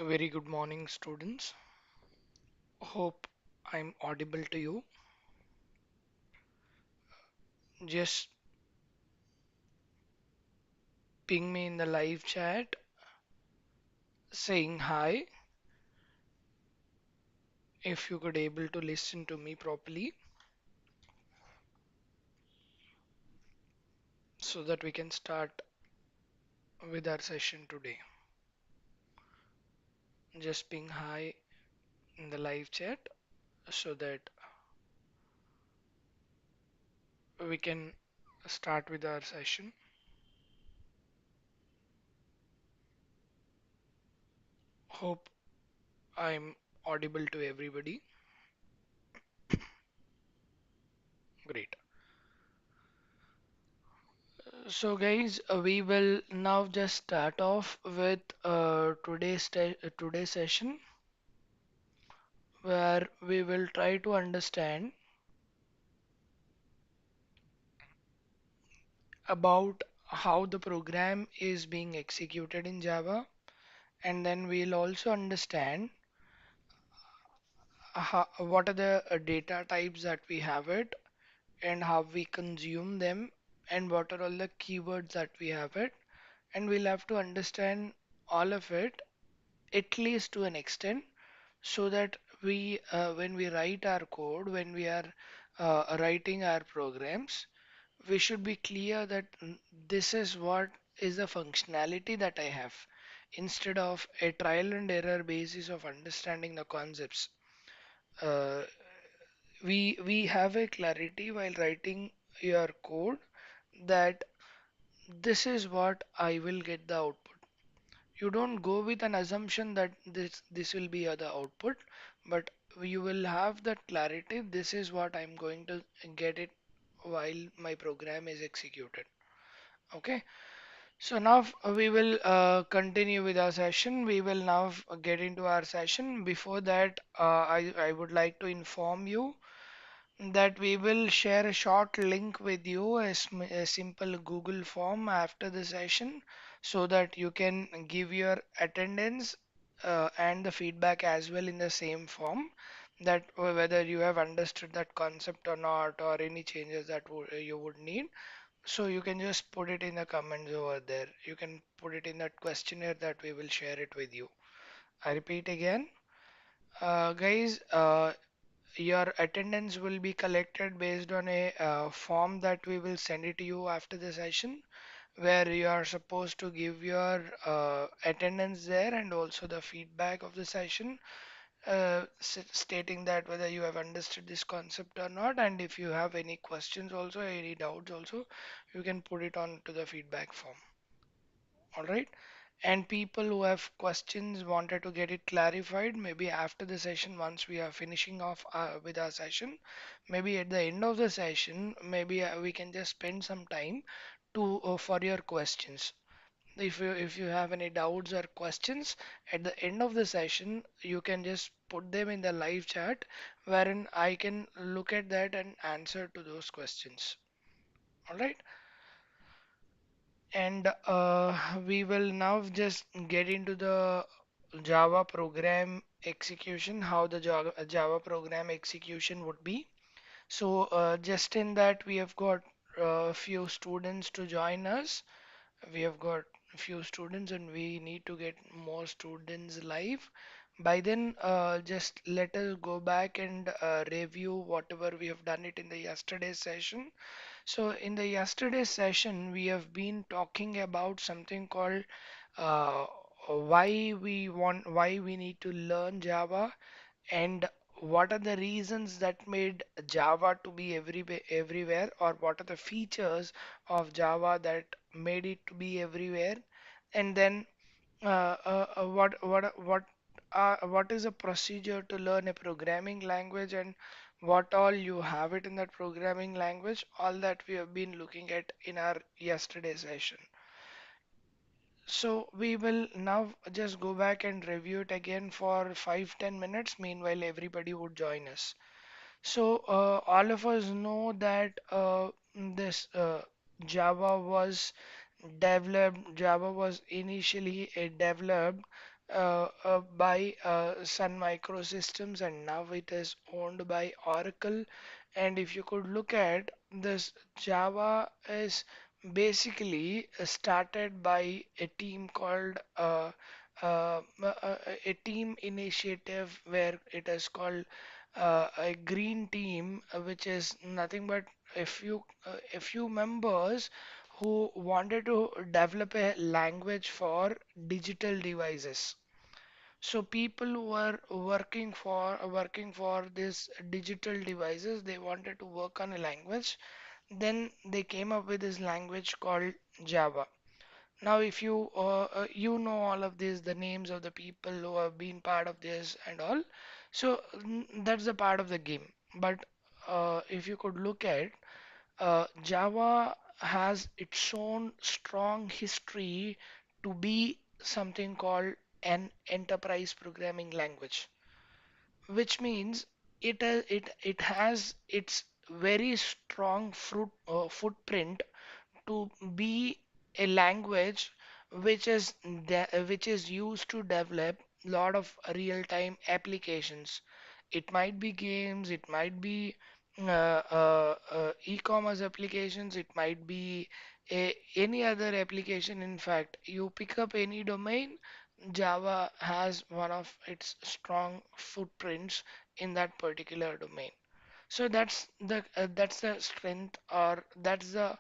A very good morning, students. Hope I'm audible to you. Just ping me in the live chat saying hi if you could able to listen to me properly so that we can start with our session today. Just ping hi in the live chat so that we can start with our session. Hope I'm audible to everybody. Great. So guys, we will now just start off with today's session where we will try to understand about how the program is being executed in Java, and then we'll also understand what are the data types that we have it and how we consume them and what are all the keywords that we have it, and we'll have to understand all of it at least to an extent so that when we write our code, when we are writing our programs, we should be clear that this is what is the functionality that I have instead of a trial and error basis of understanding the concepts. Uh, we have a clarity while writing your code that this is what I will get the output. You don't go with an assumption that this will be the output, but you will have that clarity. This is what I'm going to get it while my program is executed. Okay, so now we will continue with our session. We will now get into our session. Before that, I would like to inform you that we will share a short link with you, a simple Google form after the session, so that you can give your attendance and the feedback as well in the same form. That whether you have understood that concept or not, or any changes that you would need. So you can just put it in the comments over there. You can put it in that questionnaire that we will share it with you. I repeat again, guys, your attendance will be collected based on a form that we will send it to you after the session, where you are supposed to give your attendance there and also the feedback of the session, stating that whether you have understood this concept or not, and if you have any questions also, any doubts also, you can put it on to the feedback form. All right. And people who have questions wanted to get it clarified, maybe after the session, once we are finishing off with our session, maybe at the end of the session, maybe we can just spend some time to for your questions. If you have any doubts or questions at the end of the session, you can just put them in the live chat, wherein I can look at that and answer to those questions. All right. And we will now just get into the Java program execution, how the Java program execution would be. So just in that we have got a few students to join us. We have got a few students and we need to get more students live. By then, just let us go back and review whatever we have done it in the yesterday's session. So in the yesterday's session, we have been talking about something called uh, why we need to learn Java, and what are the reasons that made Java to be everywhere, or what are the features of Java that made it to be everywhere, and then what is a procedure to learn a programming language, and what all you have it in that programming language, all that we have been looking at in our yesterday session. So we will now just go back and review it again for 5-10 minutes. Meanwhile, everybody would join us. So all of us know that this Java was Java was initially developed by Sun Microsystems, and now it is owned by Oracle. And if you could look at this, Java is basically started by a team called a team initiative where it is called a green team, which is nothing but a few members who wanted to develop a language for digital devices. So people who were working for this digital devices, they wanted to work on a language. Then they came up with this language called Java. Now, if you know all of this, the names of the people who have been part of this and all, so that's the part of the game. But if you could look at Java has its own strong history to be something called an enterprise programming language, which means it has its very strong footprint to be a language which is used to develop a lot of real-time applications. It might be games, it might be e-commerce applications, it might be any other application. In fact, you pick up any domain, Java has one of its strong footprints in that particular domain. So that's the strength, or that's the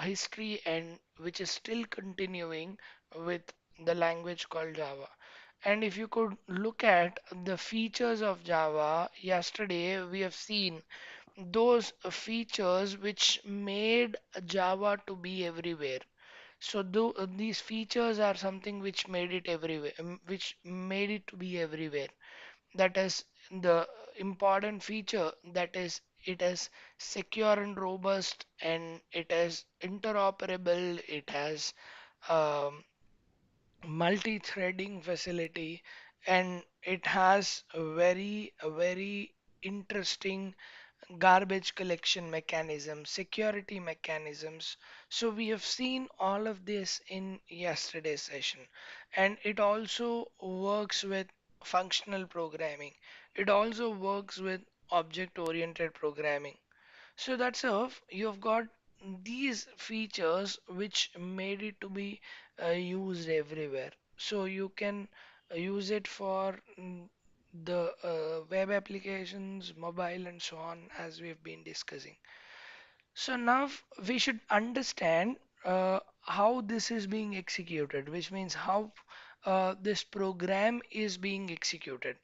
history, and which is still continuing with the language called Java. And if you could look at the features of Java, yesterday we have seen those features which made Java to be everywhere. So these features are something which made it everywhere, which made it to be everywhere. That is the important feature, that is it is secure and robust, and it is interoperable, it has um, multi-threading facility, and it has a very interesting garbage collection mechanism, security mechanisms. So we have seen all of this in yesterday's session, and it also works with functional programming. It also works with object-oriented programming. So that's how you've got these features which made it to be used everywhere. So you can use it for the web applications, mobile, and so on, as we've been discussing. So now we should understand how this is being executed, which means how this program is being executed.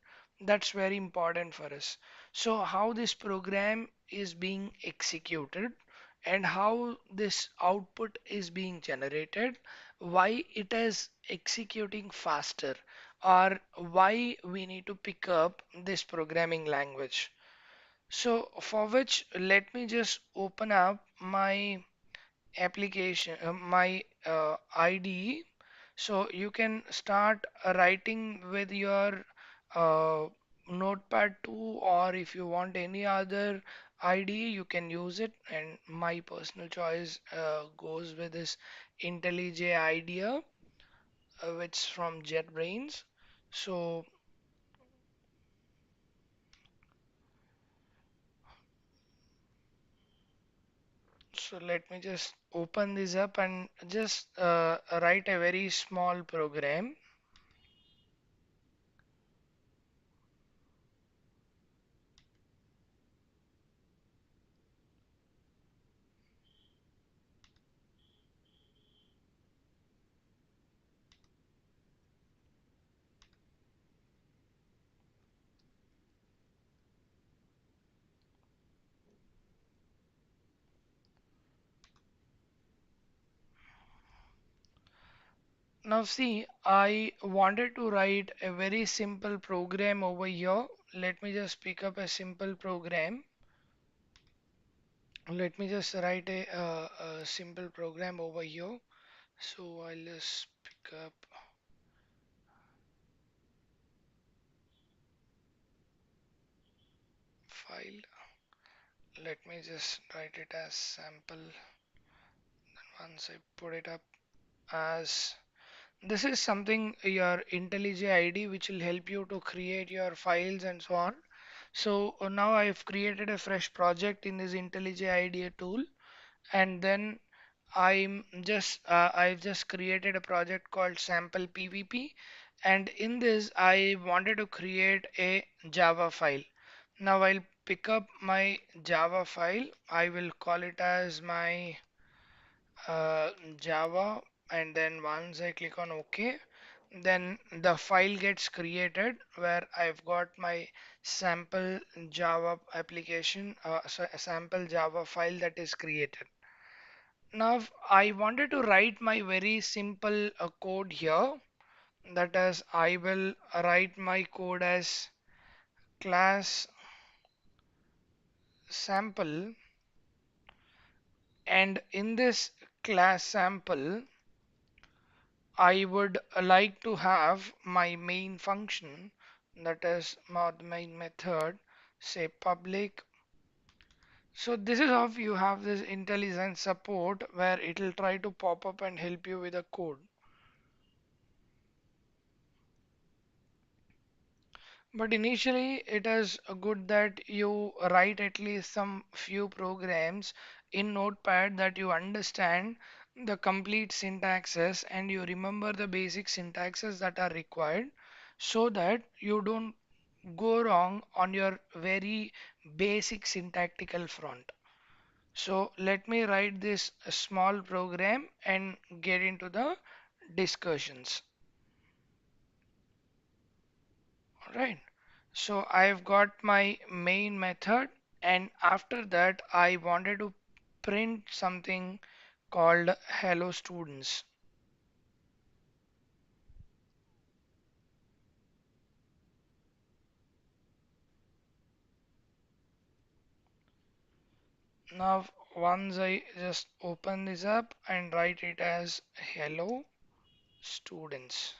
That's very important for us. So how this program is being executed, and how this output is being generated, why it is executing faster, or why we need to pick up this programming language. So for which, let me just open up my application, my IDE. So you can start writing with your uh, Notepad 2, or if you want any other IDE, you can use it. And my personal choice goes with this IntelliJ IDEA, which is from JetBrains. So So let me just open this up and just write a very small program. Now see, I wanted to write a very simple program over here. Let me just pick up a simple program. Let me just write a simple program over here. So I'll just pick up file. Let me just write it as sample. Once I put it up as This is something your IntelliJ ID which will help you to create your files and so on. So now I've created a fresh project in this IntelliJ IDEA tool, and then I've just created a project called sample PVP, and in this I wanted to create a Java file. Now I'll pick up my Java file. I will call it as my Java, and then once I click on OK, then the file gets created where I've got my sample Java application, sample Java file that is created. Now I wanted to write my very simple code here. That is, I will write my code as class sample, and in this class sample I would like to have my main function, that is my main method, say public. So this is how you have this intelligence support where it will try to pop up and help you with the code. But initially, it is good that you write at least some few programs in Notepad that you understand the complete syntaxes and you remember the basic syntaxes that are required so that you don't go wrong on your very basic syntactical front. So let me write this small program and get into the discussions. Alright, so I've got my main method, and after that I wanted to print something called hello students. Now once I just open this up and write it as hello students.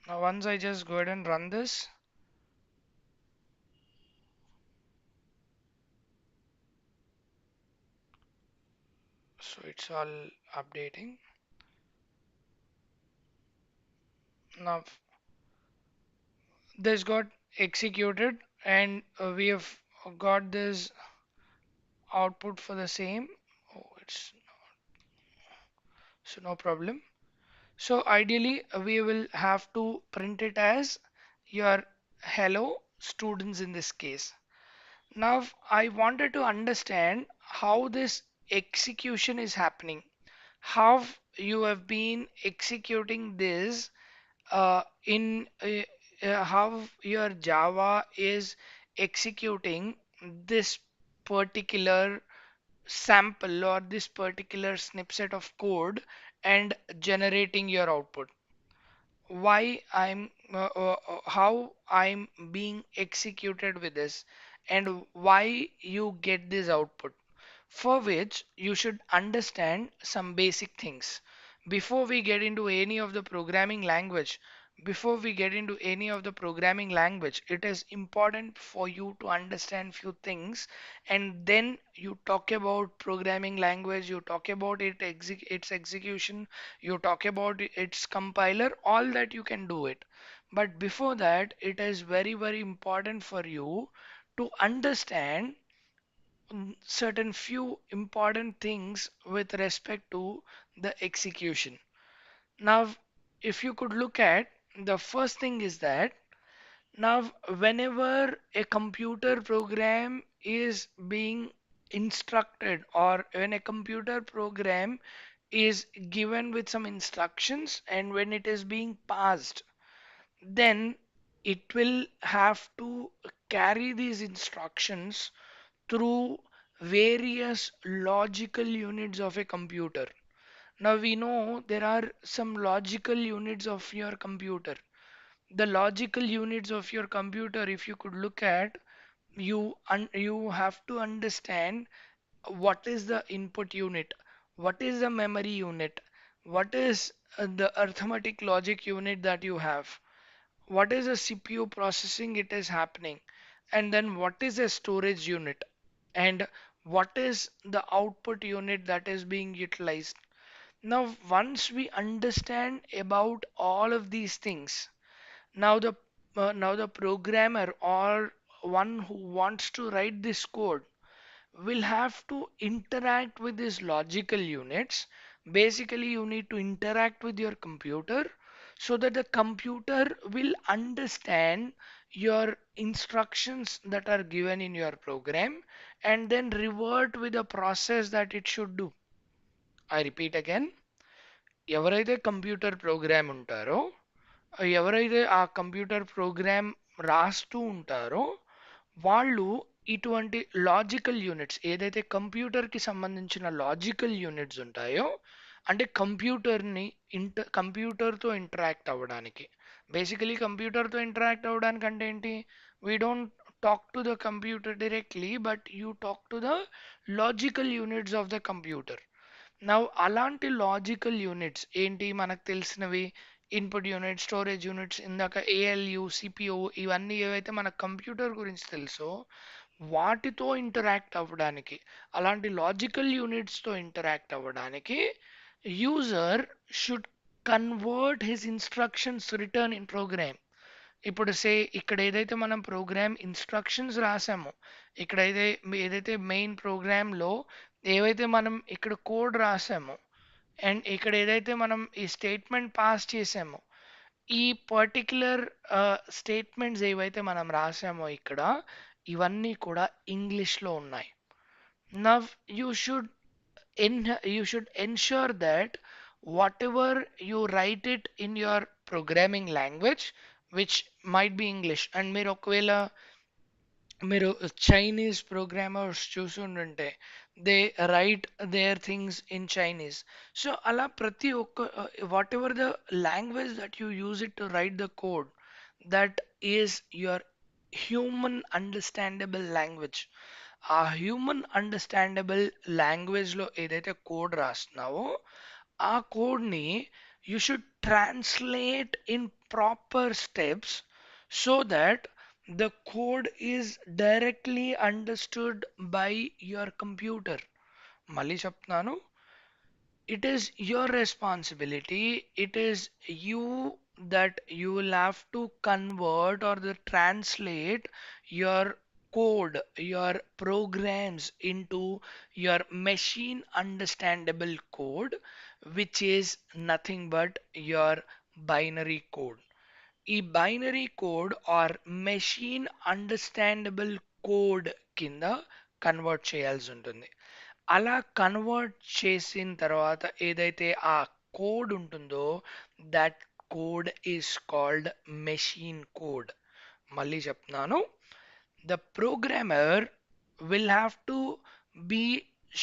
Now once I just go ahead and run this, so it's all updating. Now this got executed, and we have got this output for the same. Oh, it's so no problem. So ideally, we will have to print it as your hello students in this case. Now, I wanted to understand how this execution is happening. How you have been executing this how your Java is executing this particular sample or this particular snippet of code and generating your output. Why how I'm being executed with this, and why you get this output, for which you should understand some basic things. Before we get into any of the programming language, before we get into any of the programming language, it is important for you to understand few things, and then you talk about programming language, you talk about its execution, you talk about its compiler, all that you can do it. But before that, it is very, very important for you to understand certain few important things with respect to the execution. Now, if you could look at the first thing is that now whenever a computer program is being instructed or when a computer program is given with some instructions and when it is being passed, then it will have to carry these instructions through various logical units of a computer. Now we know there are some logical units of your computer. The logical units of your computer, if you could look at, you have to understand what is the input unit, what is the memory unit, what is the arithmetic logic unit that you have, what is the CPU processing it is happening, and then what is a storage unit, and what is the output unit that is being utilized. Now, once we understand about all of these things, now the programmer or one who wants to write this code will have to interact with these logical units. Basically, you need to interact with your computer so that the computer will understand your instructions that are given in your program and then revert with the process that it should do. I repeat again, ఎవరైతే computer program ఉంటారో ఎవరైతే ఆ computer program రాస్తూ ఉంటారో వాళ్ళు ఇటువంటి logical units ఏదైతే కంప్యూటర్కి సంబంధించిన లాజికల్ యూనిట్స్ ఉంటాయో అంటే కంప్యూటర్తో ఇంటరాక్ట్ అవ్వడానికి బేసికలీ కంప్యూటర్తో ఇంటరాక్ట్ అవ్వడానికి అంటే ఏంటి we don't talk to the computer directly but you talk to the logical units of the computer. Now అలాంటి లాజికల్ యూనిట్స్ ఏంటి మనకు తెలిసినవి ఇన్పుట్ యూనిట్ స్టోరేజ్ యూనిట్స్ ఇందాక ఏఎల్యు సిపిఓ ఇవన్నీ ఏవైతే మన కంప్యూటర్ గురించి తెలుసో వాటితో ఇంటరాక్ట్ అవ్వడానికి అలాంటి లాజికల్ యూనిట్స్తో ఇంటరాక్ట్ అవ్వడానికి user should convert his instructions return in program. ఇప్పుడు ఇక్కడ ఏదైతే మనం ప్రోగ్రామ్ ఇన్స్ట్రక్షన్స్ రాసామో ఇక్కడైతే ఏదైతే మెయిన్ ప్రోగ్రామ్లో ఏవైతే మనం ఇక్కడ కోడ్ రాసామో అండ్ ఇక్కడ ఏదైతే మనం ఈ స్టేట్మెంట్ పాస్ చేసామో ఈ పర్టిక్యులర్ స్టేట్మెంట్స్ ఏవైతే మనం రాసామో ఇక్కడ ఇవన్నీ కూడా ఇంగ్లీష్లో ఉన్నాయి. Now you should you should ensure that whatever you write it in your programming language which might be English and మీరు చైనీస్ ప్రోగ్రామర్స్ చూసుంటే they write their things in Chinese. So అలా ప్రతి ఒక్క whatever the language that you use it to write the code that is your human understandable language. ఆ human understandable లాంగ్వేజ్లో ఏదైతే code రాస్తున్నావో ఆ కోడ్ని you should translate in proper steps so that the code is directly understood by your computer. మళ్ళీ చెప్తున్నాను, it is your responsibility. It is you that you will have to convert or the translate your code, your programs into your machine understandable code, which is nothing but your binary code. ఈ binary code or machine understandable code కింద convert చేయాల్సి ఉంటుంది. అలా convert చేసిన తర్వాత ఏదైతే ఆ code ఉంటుందో that code is called machine code. మళ్ళీ చెప్తున్నాను, the programmer will have to be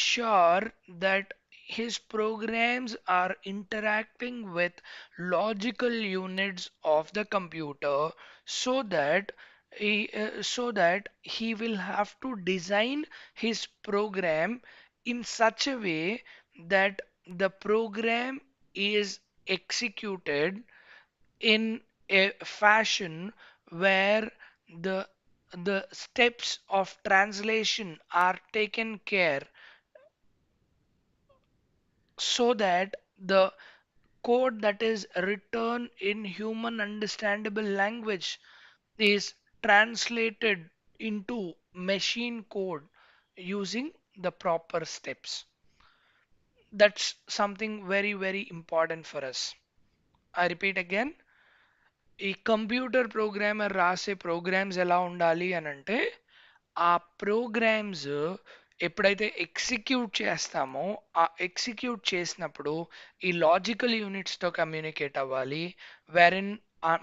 sure that his programs are interacting with logical units of the computer so that he will have to design his program in such a way that the program is executed in a fashion where the the steps of translation are taken care so that the code that is written in human understandable language is translated into machine code using the proper steps. That's something very, very important for us. I repeat again, ఈ computer programmer రాసే programmes ఎలా ఉండాలి అని అంటే ఆ programmes ఎప్పుడైతే execute చేస్తామో ఆ ఎగ్జిక్యూట్ చేసినప్పుడు ఈ లాజికల్ యూనిట్స్తో కమ్యూనికేట్ అవ్వాలి. వెరిన్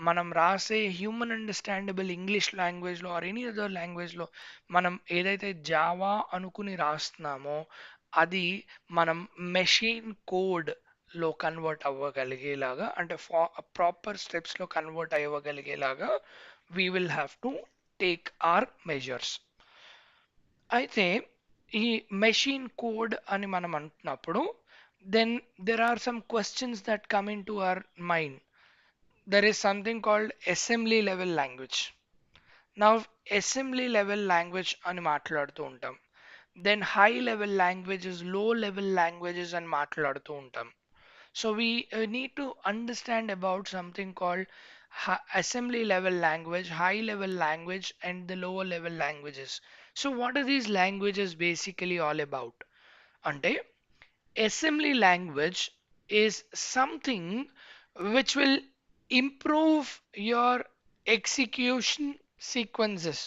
మనం రాసే హ్యూమన్ అండర్స్టాండబుల్ ఇంగ్లీష్ లాంగ్వేజ్లో ఆర్ ఎనీ అదర్ లాంగ్వేజ్లో మనం ఏదైతే జావా అనుకుని రాస్తున్నామో అది మనం మెషిన్ కోడ్ లో కన్వర్ట్ అవ్వగలిగేలాగా అంటే ప్రాపర్ స్టెప్స్లో కన్వర్ట్ అవ్వగలిగేలాగా we will have to take our measures. అయితే ఈ మెషిన్ కోడ్ అని మనం అంటున్నప్పుడు then there are some questions that come into our mind. There is something called assembly level language. నా అసెంబ్లీ లెవెల్ లాంగ్వేజ్ అని మాట్లాడుతూ ఉంటాం. దెన్ హై లెవెల్ లాంగ్వేజెస్, లో లెవెల్ లాంగ్వేజెస్ అని మాట్లాడుతూ ఉంటాం. So we need to understand about something called assembly level language, high level language, and the lower level languages. So what are these languages basically all about? Ante assembly language is something which will improve your execution sequences,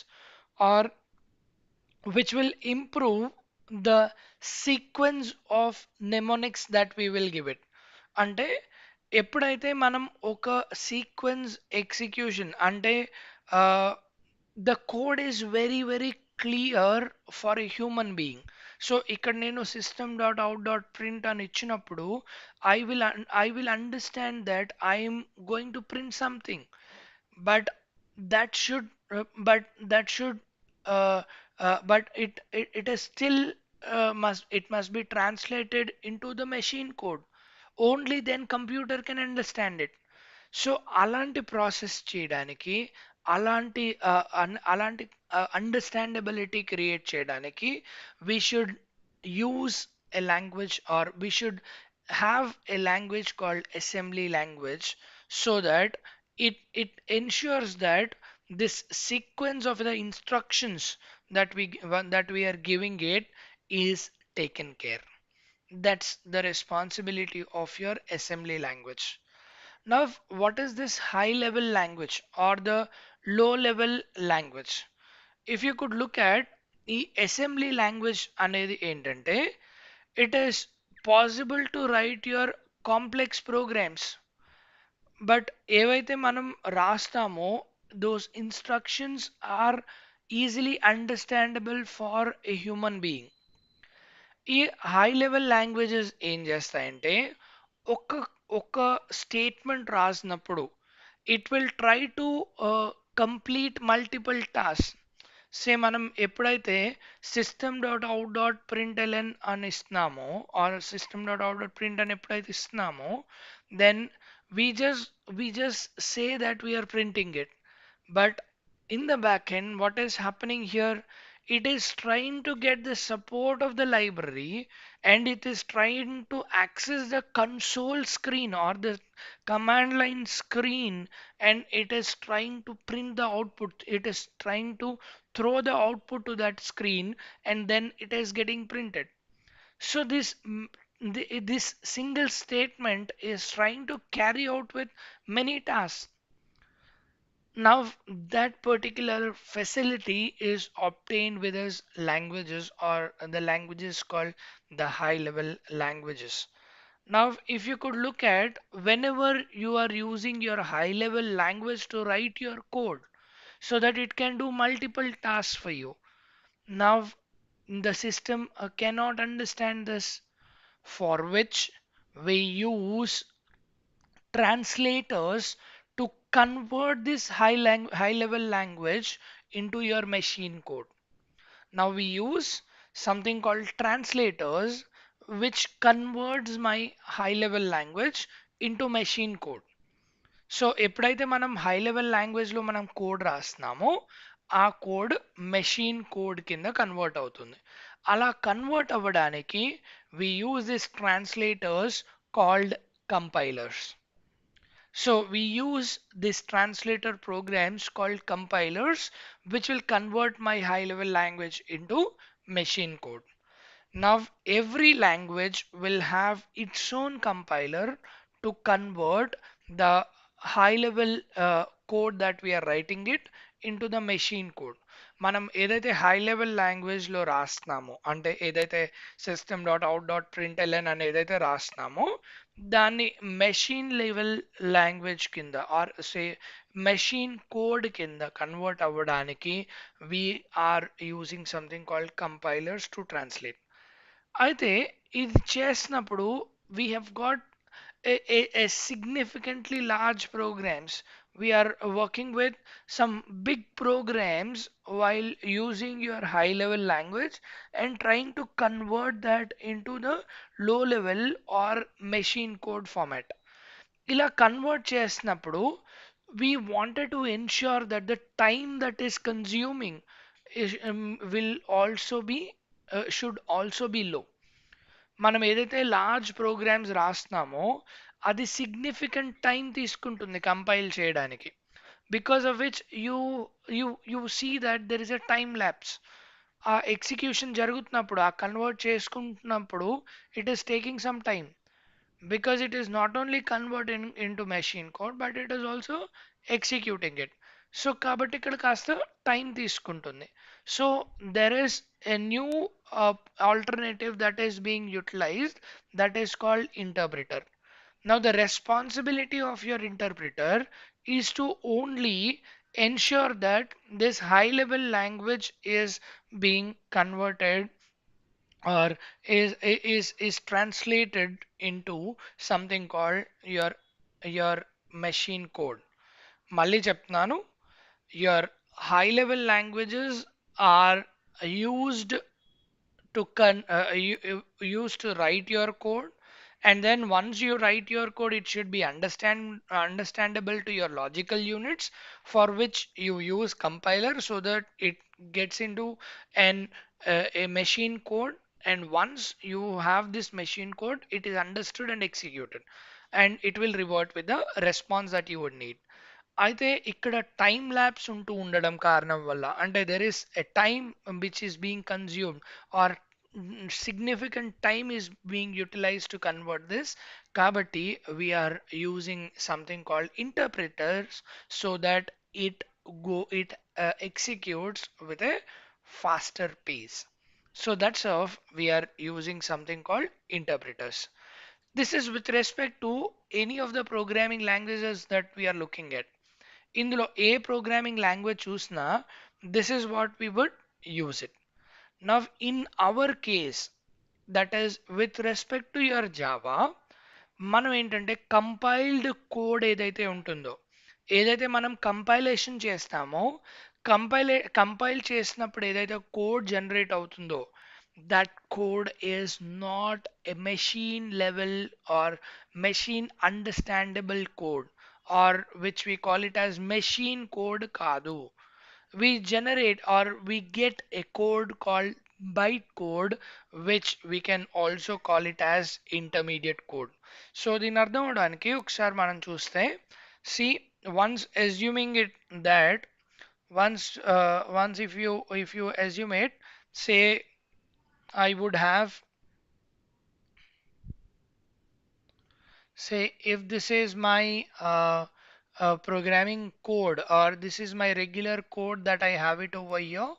or which will improve the sequence of mnemonics that we will give it. అంటే ఎప్పుడైతే మనం ఒక sequence execution అంటే the code is very very clear for a human being. So ఇక్కడ నేను system dot out dot print అని ఇచ్చినప్పుడు I will understand that I'm going to print something, but that should that should but it is still must be translated into the machine code. Only then computer can understand it. So అలాంటి process చేయడానికి, అలాంటి అలాంటి understandability create చేయడానికి we should use a language, or we should have a language called assembly language, so that it ensures that this sequence of the instructions that we are giving it is taken care. That's the responsibility of your assembly language. Now, what is this high level language or the low level language? If you could look at the assembly language అనేది ఏంటంటే, it is possible to write your complex programs, but ఏవైతే మనం రాస్తామో those instructions are easily understandable for a human being. ఈ high level languages ఏం చేస్తాయంటే, ఒక ఒక స్టేట్మెంట్ రాసినప్పుడు it will try to complete multiple task. Say మనం ఎప్పుడైతే system dot out dot println అని ఇస్తున్నామో, or system dot out dot print అని ఎప్పుడైతే ఇస్తున్నామో, then we just say that we are printing it. But in the backend, what is happening here? It is trying to get the support of the library, and it is trying to access the console screen or the command line screen, and it is trying to print the output. It is trying to throw the output to that screen, and then it is getting printed. So this single statement is trying to carry out with many tasks. Now that particular facility is obtained with his languages, or the languages called the high level languages. Now if you could look at, whenever you are using your high level language to write your code so that it can do multiple tasks for you, now the system cannot understand this, for which we use translators to convert this high level language into your machine code. Now we use something called translators, which converts my high level language into machine code. So ఎప్పుడైతే మనం high level లాంగ్వేజ్లో మనం code రాస్తున్నామో, ఆ code machine code కింద convert అవుతుంది. అలా convert అవ్వడానికి we use these translators called compilers. So we use these translator programs called compilers, which will convert my high level language into machine code. Now every language will have its own compiler to convert the high level code that we are writing it into the machine code. మనం ఏదైతే high level language లో రాస్తున్నామో, అంటే ఏదైతే system dot out dot println అని ఏదైతే రాస్తున్నామో, దాన్ని మెషిన్ లెవెల్ లాంగ్వేజ్ కింద, ఆర్ సే మెషిన్ కోడ్ కింద కన్వర్ట్ అవ్వడానికి we are using something called compilers to translate. అయితే ఇది చేసినప్పుడు we have got a significantly large programs. We are working with some big programs while using your high level language and trying to convert that into the low level or machine code format. ఇలా convert చేసినప్పుడు we wanted to ensure that the time that is consuming will also be should also be low. మనం ఏదైతే large programs రాస్తున్నామో అది significant time తీసుకుంటుంది compile చేయడానికి. Because of which you see that there is a time lapse. ఆ execution జరుగుతున్నప్పుడు ఆ convert చేసుకుంటున్నప్పుడు it is taking some time, because it is not only converting into machine code but it is also executing it. So కాబట్టి ఇక్కడ కాస్త time తీసుకుంటుంది. So there is a new alternative that is being utilized, that is called interpreter. Now the responsibility of your interpreter is to only ensure that this high level language is being converted or is translated into something called your machine code. మళ్ళీ చెప్తున్నాను, your high level languages are used used to write your code, and then once you write your code it should be understandable to your logical units, for which you use compiler so that it gets into an a machine code. And once you have this machine code, it is understood and executed, and it will revert with the response that you would need. అయితే ఇక్కడ time labs ఉంటూ ఉండడం కారణం వల్ల, అంటే there is a time which is being consumed or significant time is being utilized to convert this. Kabatti, we are using something called interpreters so that it executes with a faster pace. So that's how we are using something called interpreters. This is with respect to any of the programming languages that we are looking at. ఇందులో ఏ programming language చూసినా this is what we would use it. Now in our case, that is with respect to your Java, మనం ఏంటంటే compiled code ఏదైతే ఉంటుందో, ఏదైతే మనం compilation చేస్తామో, compile చేసినప్పుడు ఏదైతే కోడ్ జనరేట్ అవుతుందో, that code is not a machine level or machine understandable code, or which we call it as machine code కాదు. We generate or we get a code called byte code, which we can also call it as intermediate code. So దీని అర్థం అవడానికి ఒకసారి మనం చూస్తే, see, once assuming it that once if you assume it, say I would have, say if this is my programming code, or this is my regular code that I have it over here.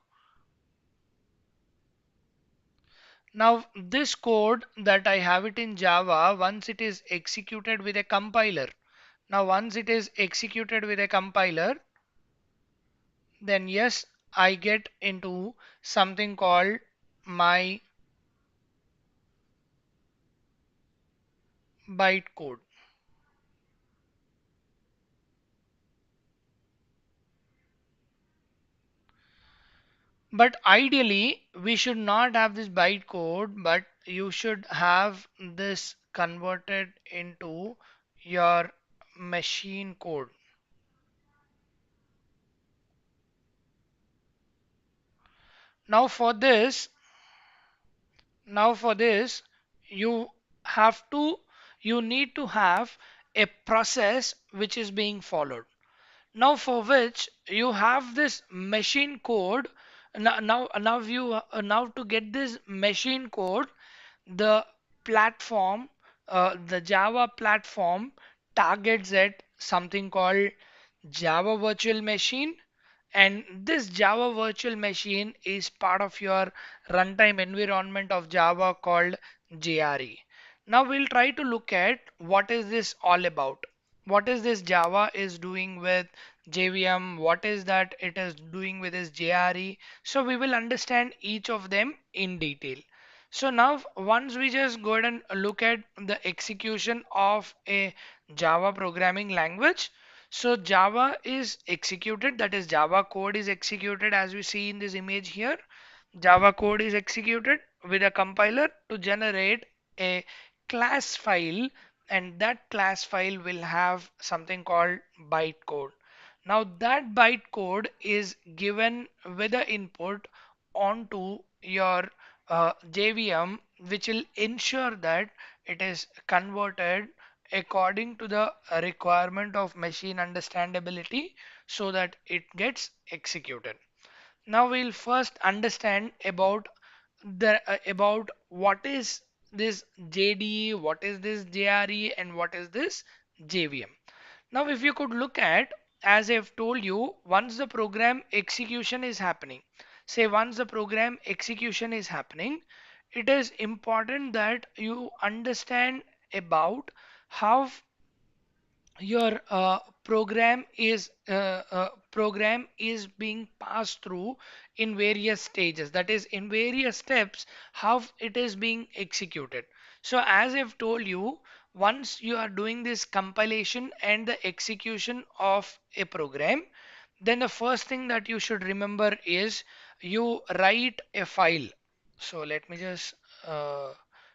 Now this code that I have it in Java, once it is executed with a compiler, now once it is executed with a compiler, then yes, I get into something called my bytecode. But ideally, we should not have this bytecode, but you should have this converted into your machine code. Now for this, now for this, you have to, you need to have a process which is being followed. Now for which you have this machine code. Now to get this machine code, the platform, the Java platform targets at something called Java Virtual Machine, and this Java Virtual Machine is part of your runtime environment of Java called JRE. Now we'll try to look at what is this all about. What is this Java is doing with JVM? What is that it is doing with this JRE? So we will understand each of them in detail. So now once we just go ahead and look at the execution of a Java programming language. So Java is executed, that is Java code is executed as we see in this image here. Java code is executed with a compiler to generate a class file, and that class file will have something called bytecode. Now that bytecode is given with the input onto your JVM, which will ensure that it is converted according to the requirement of machine understandability so that it gets executed. Now we'll first understand about what is this JDE, what is this JRE, and what is this JVM. Now, if you could look at, as I've told you, once the program execution is happening, say once the program execution is happening, it is important that you understand about how your program is being passed through in various stages, that is in various steps, how it is being executed. So as I've told you, once you are doing this compilation and the execution of a program, then the first thing that you should remember is you write a file. So let me just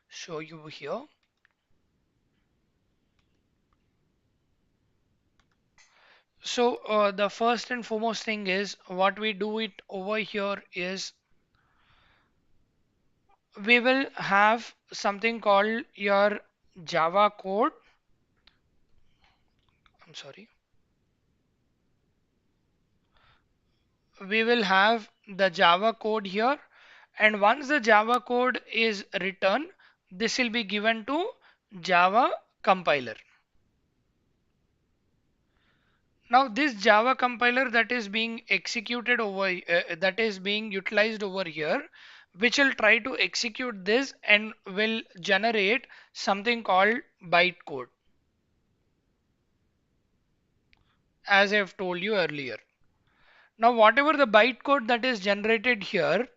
show you here. So the first and foremost thing is what we do it over here is we will have something called your Java code. I'm sorry. We will have the Java code here, and once the Java code is written, this will be given to Java compiler. Now this Java compiler that is being executed that is being utilized over here, which will try to execute this and will generate something called bytecode, as I have told you earlier. Now whatever the bytecode that is generated here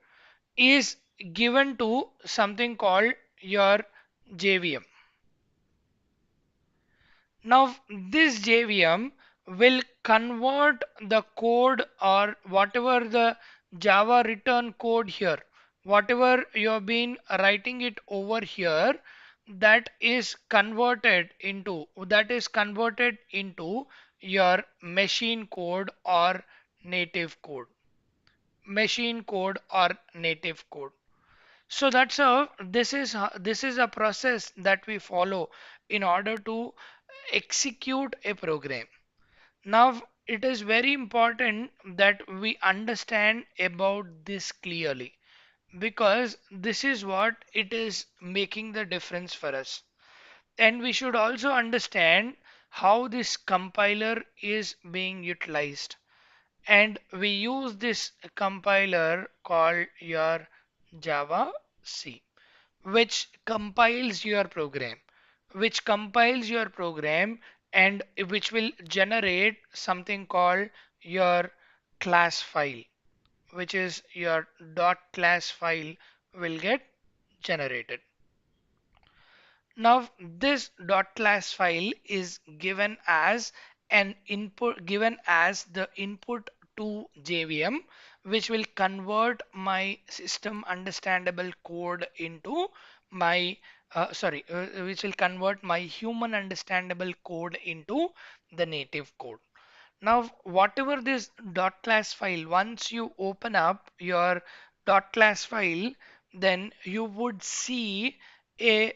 is given to something called your JVM. Now this JVM will convert the code or whatever the Java return code here, whatever you have been writing it over here, that is converted into your machine code or native code. Machine code or native code. So this is a process that we follow in order to execute a program. Now it is very important that we understand about this clearly, because this is what it is making the difference for us. And we should also understand how this compiler is being utilized. And we use this compiler called your Java C, which compiles your program, and which will generate something called your class file, which is your dot class file will get generated. Now this dot class file is given as the input to JVM, which will convert my system understandable code into my which will convert my human understandable code into the native code. Now, whatever this dot class file, once you open up your dot class file, then you would see a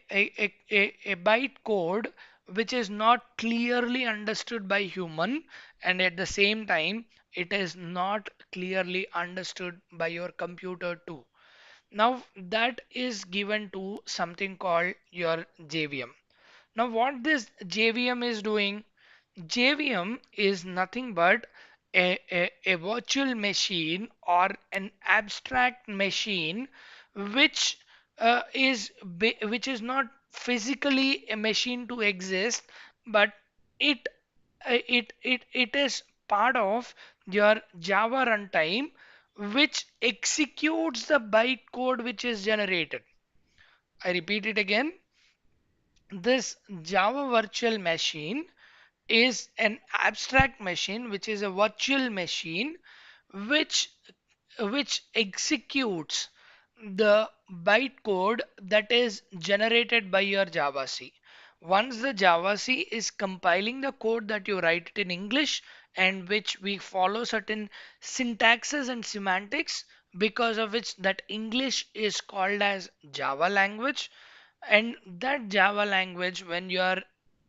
byte code which is not clearly understood by human, and at the same time it is not clearly understood by your computer too. Now that is given to something called your JVM. Now what this JVM is doing, JVM is nothing but a virtual machine or an abstract machine which which is not physically a machine to exist, but it it is part of your Java runtime, which executes the bytecode which is generated. I repeat it again. This Java virtual machine is an abstract machine, which is a virtual machine which executes the bytecode that is generated by your Java C. Once the Java C is compiling the code that you write it in English, and which we follow certain syntaxes and semantics, because of which that English is called as Java language. And that Java language, when you are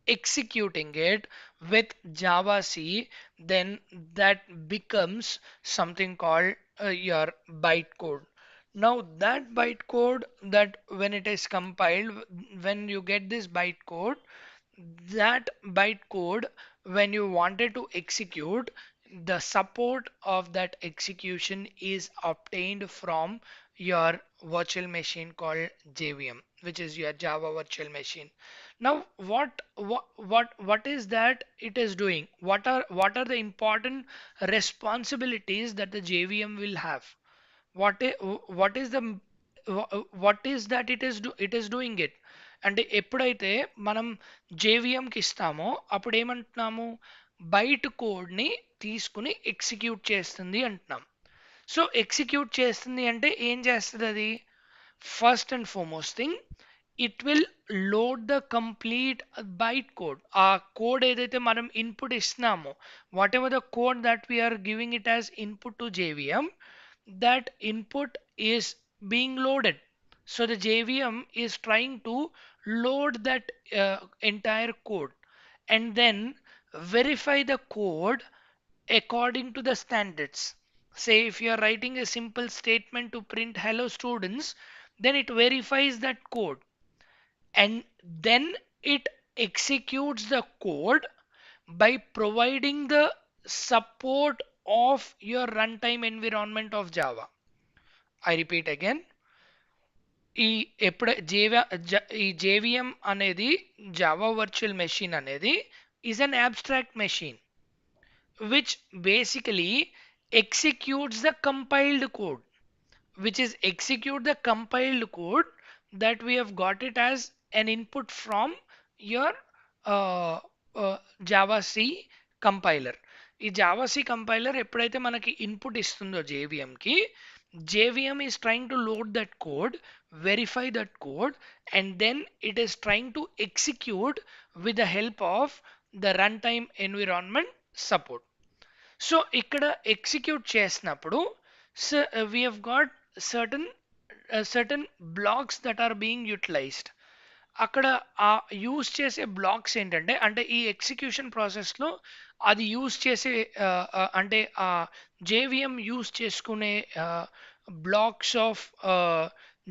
executing it with Java C, then that becomes something called your bytecode. Now that bytecode, that when it is compiled, when you get this bytecode, that bytecode, when you wanted to execute, the support of that execution is obtained from your virtual machine called JVM, which is your Java virtual machine. Now, what is that it is doing? What are the important responsibilities that the JVM will have? What is the what is that it is doing it? అంటే ఎప్పుడైతే మనం జేవిఎంకి ఇస్తామో అప్పుడు ఏమంటున్నాము, byte కోడ్ని తీసుకుని execute చేస్తుంది అంటున్నాం. So execute చేస్తుంది అంటే ఏం చేస్తుంది అది? First and foremost thing, it will load the complete byte code. ఆ కోడ్ ఏదైతే మనం ఇన్పుట్ ఇస్తున్నామో, whatever the code that we are giving it as input to JVM, that input is being loaded. So the JVM is trying to load that entire code and then verify the code according to the standards. Say if you are writing a simple statement to print hello students, then it verifies that code and then it executes the code by providing the support of your runtime environment of Java. I repeat again, ఈ ఎప్పుడు ఈ JVM అనేది, Java virtual machine అనేది is an abstract machine which basically executes the compiled code, which is execute the compiled code that we have got it as an input from your uh, Java C compiler. ఈ Java C compiler ఎప్పుడైతే మనకి input ఇస్తుందో జేవిఎంకి, JVM is trying to load that code, verify that code, and then it is trying to execute with the help of the runtime environment support. So ఇక్కడ execute చేసినప్పుడు, we have got certain blocks that are being utilized. అక్కడ ఆ use చేసే blocks ఏంటంటే, అంటే ఈ execution ప్రాసెస్లో అది యూజ్ చేసే అంటే ఆ జేవిఎం యూజ్ చేసుకునే బ్లాక్స్ ఆఫ్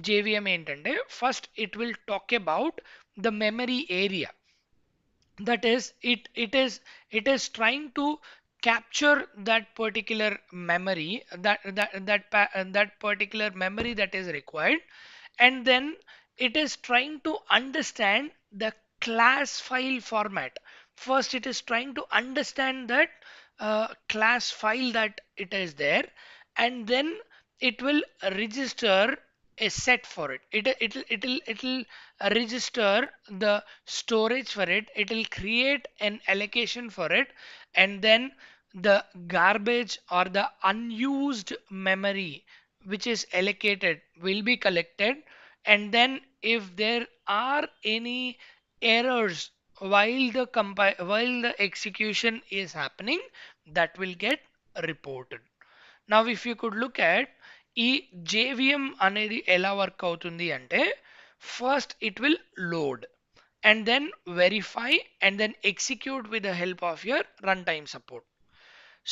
జేవిఎం ఏంటంటే, first it will talk about the memory area. That is it is trying to capture that particular memory, that particular memory that is required, and then it is trying to understand the class file format. First it is trying to understand that class file that it is there, and then it will register a set for it. It'll register the storage for it. It'll create an allocation for it, and then the garbage or the unused memory which is allocated will be collected, and then if there are any errors while the execution is happening, that will get reported. Now if you could look at ఈ JVM అనేది ఎలా work అవుతుంది అంటే, first it will load and then verify and then execute with the help of your run time support.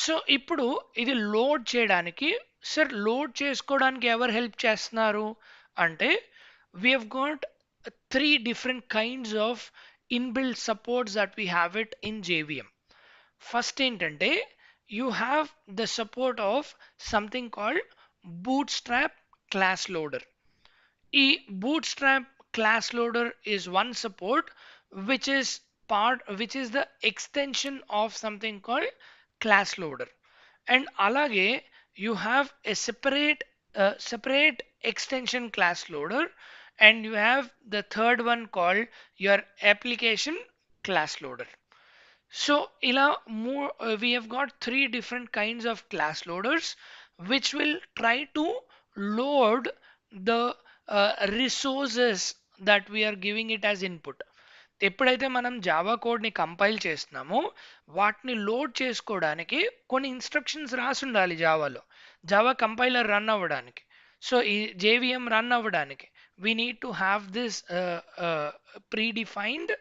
So ఇప్పుడు ఇది load చేయడానికి, sir load చేసుకోవడానికి ఎవరు హెల్ప్ చేస్తున్నారు అంటే, we have got three different kinds of inbuilt supports that we have it in JVM. First ఏంటంటే, you have the support of something called Bootstrap class loader. ఈ Bootstrap class loader is one support which is the extension of something called class loader. And alage you have a separate extension class loader, and you have the third one called your application class loader. So we have got three different kinds of class loaders which will try to load the resources that we are giving it as input. ఎప్పుడైతే మనం Java కోడ్ని compile చేస్తున్నామో వాటిని load చేసుకోవడానికి కొన్ని instructions రాసి ఉండాలి జావాలో, Java compiler run అవ్వడానికి. సో ఈ జేవిఎం రన్ అవ్వడానికి we need to have this predefined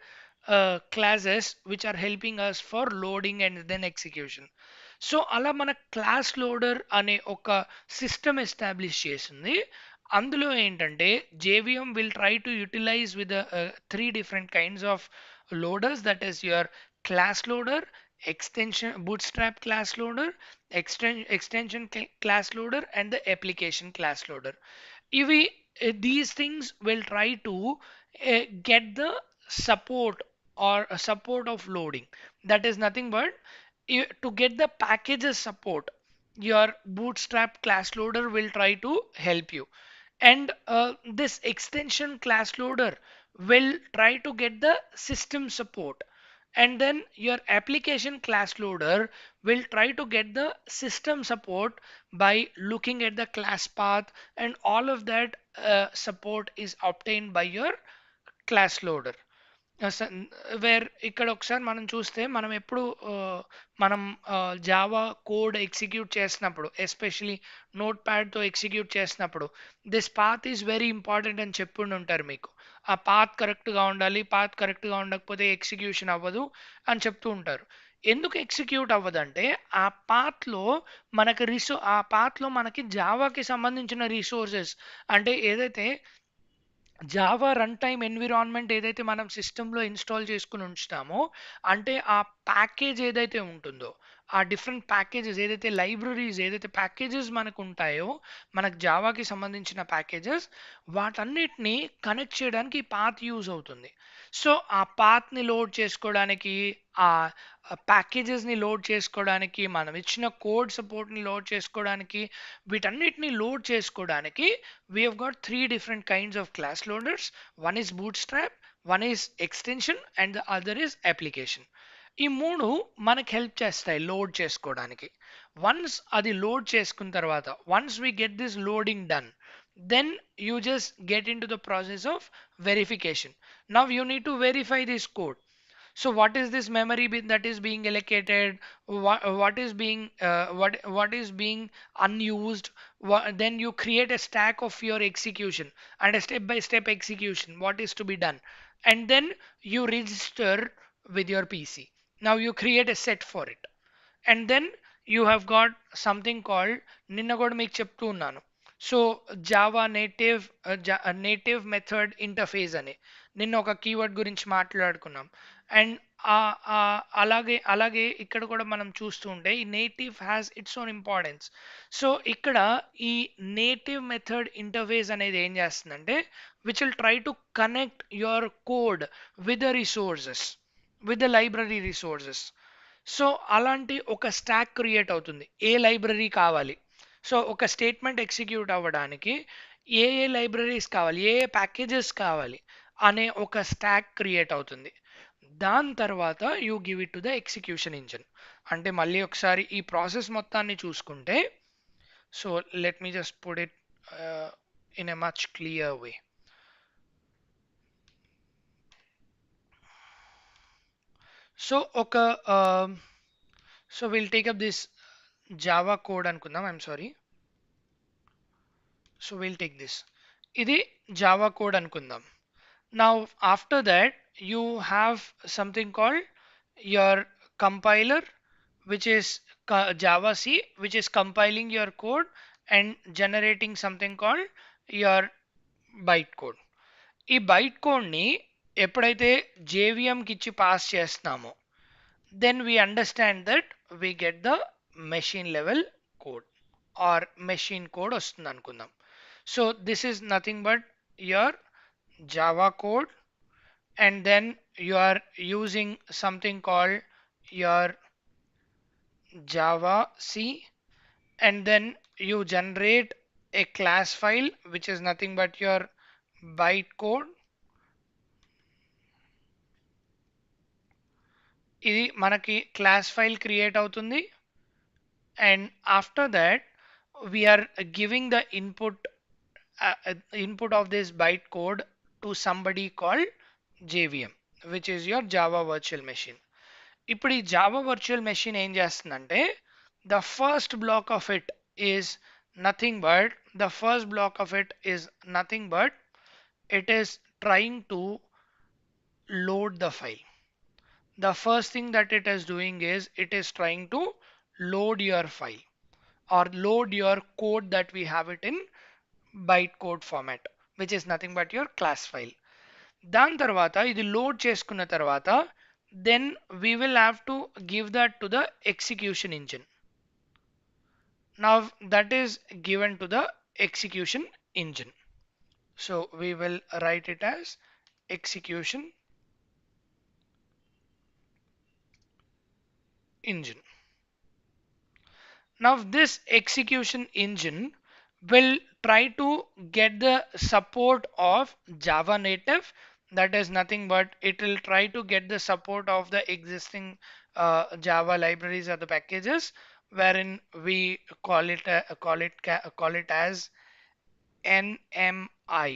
classes which are helping us for loading and then execution. So అలా మన క్లాస్ లోడర్ అనే ఒక సిస్టమ్ ఎస్టాబ్లిష్ చేసింది. అందులో ఏంటంటే JVM will try to utilize with three different kinds of loaders, that is your class loader, extension bootstrap class loader, extension class loader, and the application class loader. ఇవి these things will try to get the support or support of loading. That is nothing but to get the packages support, your bootstrap class loader will try to help you. And this extension class loader will try to get the system support, and then your application class loader will try to get the system support by looking at the class path, and all of that support is obtained by your class loader. Where ఇక్కడ ఒకసారి మనం చూస్తే మనం ఎప్పుడు మనం Java code execute చేసినప్పుడు, especially note ప్యాడ్తో execute చేసినప్పుడు, this path is very important అని చెప్పుండి ఉంటారు మీకు. ఆ పాత్ కరెక్ట్గా ఉండాలి, పాత్ కరెక్ట్గా ఉండకపోతే ఎగ్జిక్యూషన్ అవ్వదు అని చెప్తూ ఉంటారు. ఎందుకు ఎగ్జిక్యూట్ అవ్వదంటే ఆ పాత్లో ఆ పాత్లో మనకి జావాకి సంబంధించిన రిసోర్సెస్, అంటే ఏదైతే జావా రన్ టైమ్ ఎన్విరాన్మెంట్ ఏదైతే మనం సిస్టంలో ఇన్స్టాల్ చేసుకుని ఉంచుతామో, అంటే ఆ ప్యాకేజ్ ఏదైతే ఉంటుందో, ఆ డిఫరెంట్ ప్యాకేజెస్ ఏదైతే లైబ్రరీస్ ఏదైతే ప్యాకేజెస్ మనకు ఉంటాయో, మనకు జావాకి సంబంధించిన ప్యాకేజెస్, వాటన్నిటిని కనెక్ట్ చేయడానికి ఈ పాత్ యూజ్ అవుతుంది. సో ఆ పాత్ని లోడ్ చేసుకోవడానికి, ఆ ప్యాకేజెస్ని లోడ్ చేసుకోవడానికి, మనం ఇచ్చిన కోడ్ సపోర్ట్ని లోడ్ చేసుకోవడానికి, వీటన్నిటిని లోడ్ చేసుకోవడానికి we have got three different kinds of class loaders. One is bootstrap, one is extension, and the other is application. ఈ మూడు మనకు హెల్ప్ చేస్తాయి లోడ్ చేసుకోవడానికి. వన్స్ అది లోడ్ చేసుకున్న తర్వాత, once we get this loading done, then you just get into the process of verification. Now you need to verify this code. So what is this memory that is being allocated? What is being what is being unused? Then you create a stack of your execution and a step-by-step execution. What is to be done? And then you register with your PC. Now you create a set for it. And then you have got something called నిన్న కూడా మీకు చెప్తూ ఉన్నాను. So Java native method interface అని నిన్న ఒక keyword గురించి మాట్లాడుకున్నాం. అండ్ అలాగే అలాగే ఇక్కడ కూడా మనం చూస్తూ ఉంటే ఈ native has its own importance. So ఇక్కడ ఈ నేటివ్ మెథడ్ ఇంటర్ఫేస్ అనేది ఏం చేస్తుందంటే which will try to connect your code with the resources, with the library resources. So అలాంటి ఒక స్టాక్ క్రియేట్ అవుతుంది. ఏ లైబ్రరీ కావాలి, సో ఒక స్టేట్మెంట్ ఎగ్జిక్యూట్ అవ్వడానికి ఏ ఏ లైబ్రరీస్ కావాలి, ఏ ఏ ప్యాకేజెస్ కావాలి అనే ఒక స్టాక్ క్రియేట్ అవుతుంది. దాని తర్వాత you give it to the execution engine. అంటే మళ్ళీ ఒకసారి ఈ ప్రాసెస్ మొత్తాన్ని చూసుకుంటే, so let me just put it in a much clear way. So ఒక so will take up this Java code అనుకుందాం. I'm sorry. So will take this, ఇది Java code అనుకుందాం. Now after that you have something called your compiler, which is Java C, which is compiling your code and generating something called your bytecode. ఈ byte కోడ్ని ఎప్పుడైతే జేవిఎంకి ఇచ్చి pass చేస్తున్నామో, then we understand that we get the machine level code or machine code వస్తుంది అనుకుందాం. So this is nothing but your Java code, and then you are using something called your Java C, and then you generate a class file which is nothing but your bytecode. ఇది మనకి class file create అవుతుంది. And after that we are giving the input of this bytecode to somebody called JVM. which is your Java virtual machine. ఇప్పుడు ఈ Java virtual machine ఏం చేస్తుందంటే the first black of it is nothing but the first black of it is nothing but it is trying to load the file. The first thing that it is doing is it is trying to load your file or load your code that we have it in bytecode format, which is nothing but your class file. దాని తర్వాత ఇది load చేసుకున్న తర్వాత then we will have to give that to the execution engine. Now that is given to the execution engine. So we will write it as execution engine. Now this execution engine will try to get the support of Java native. That is nothing but it will try to get the support of the existing Java libraries or the packages, wherein we call it as NMI,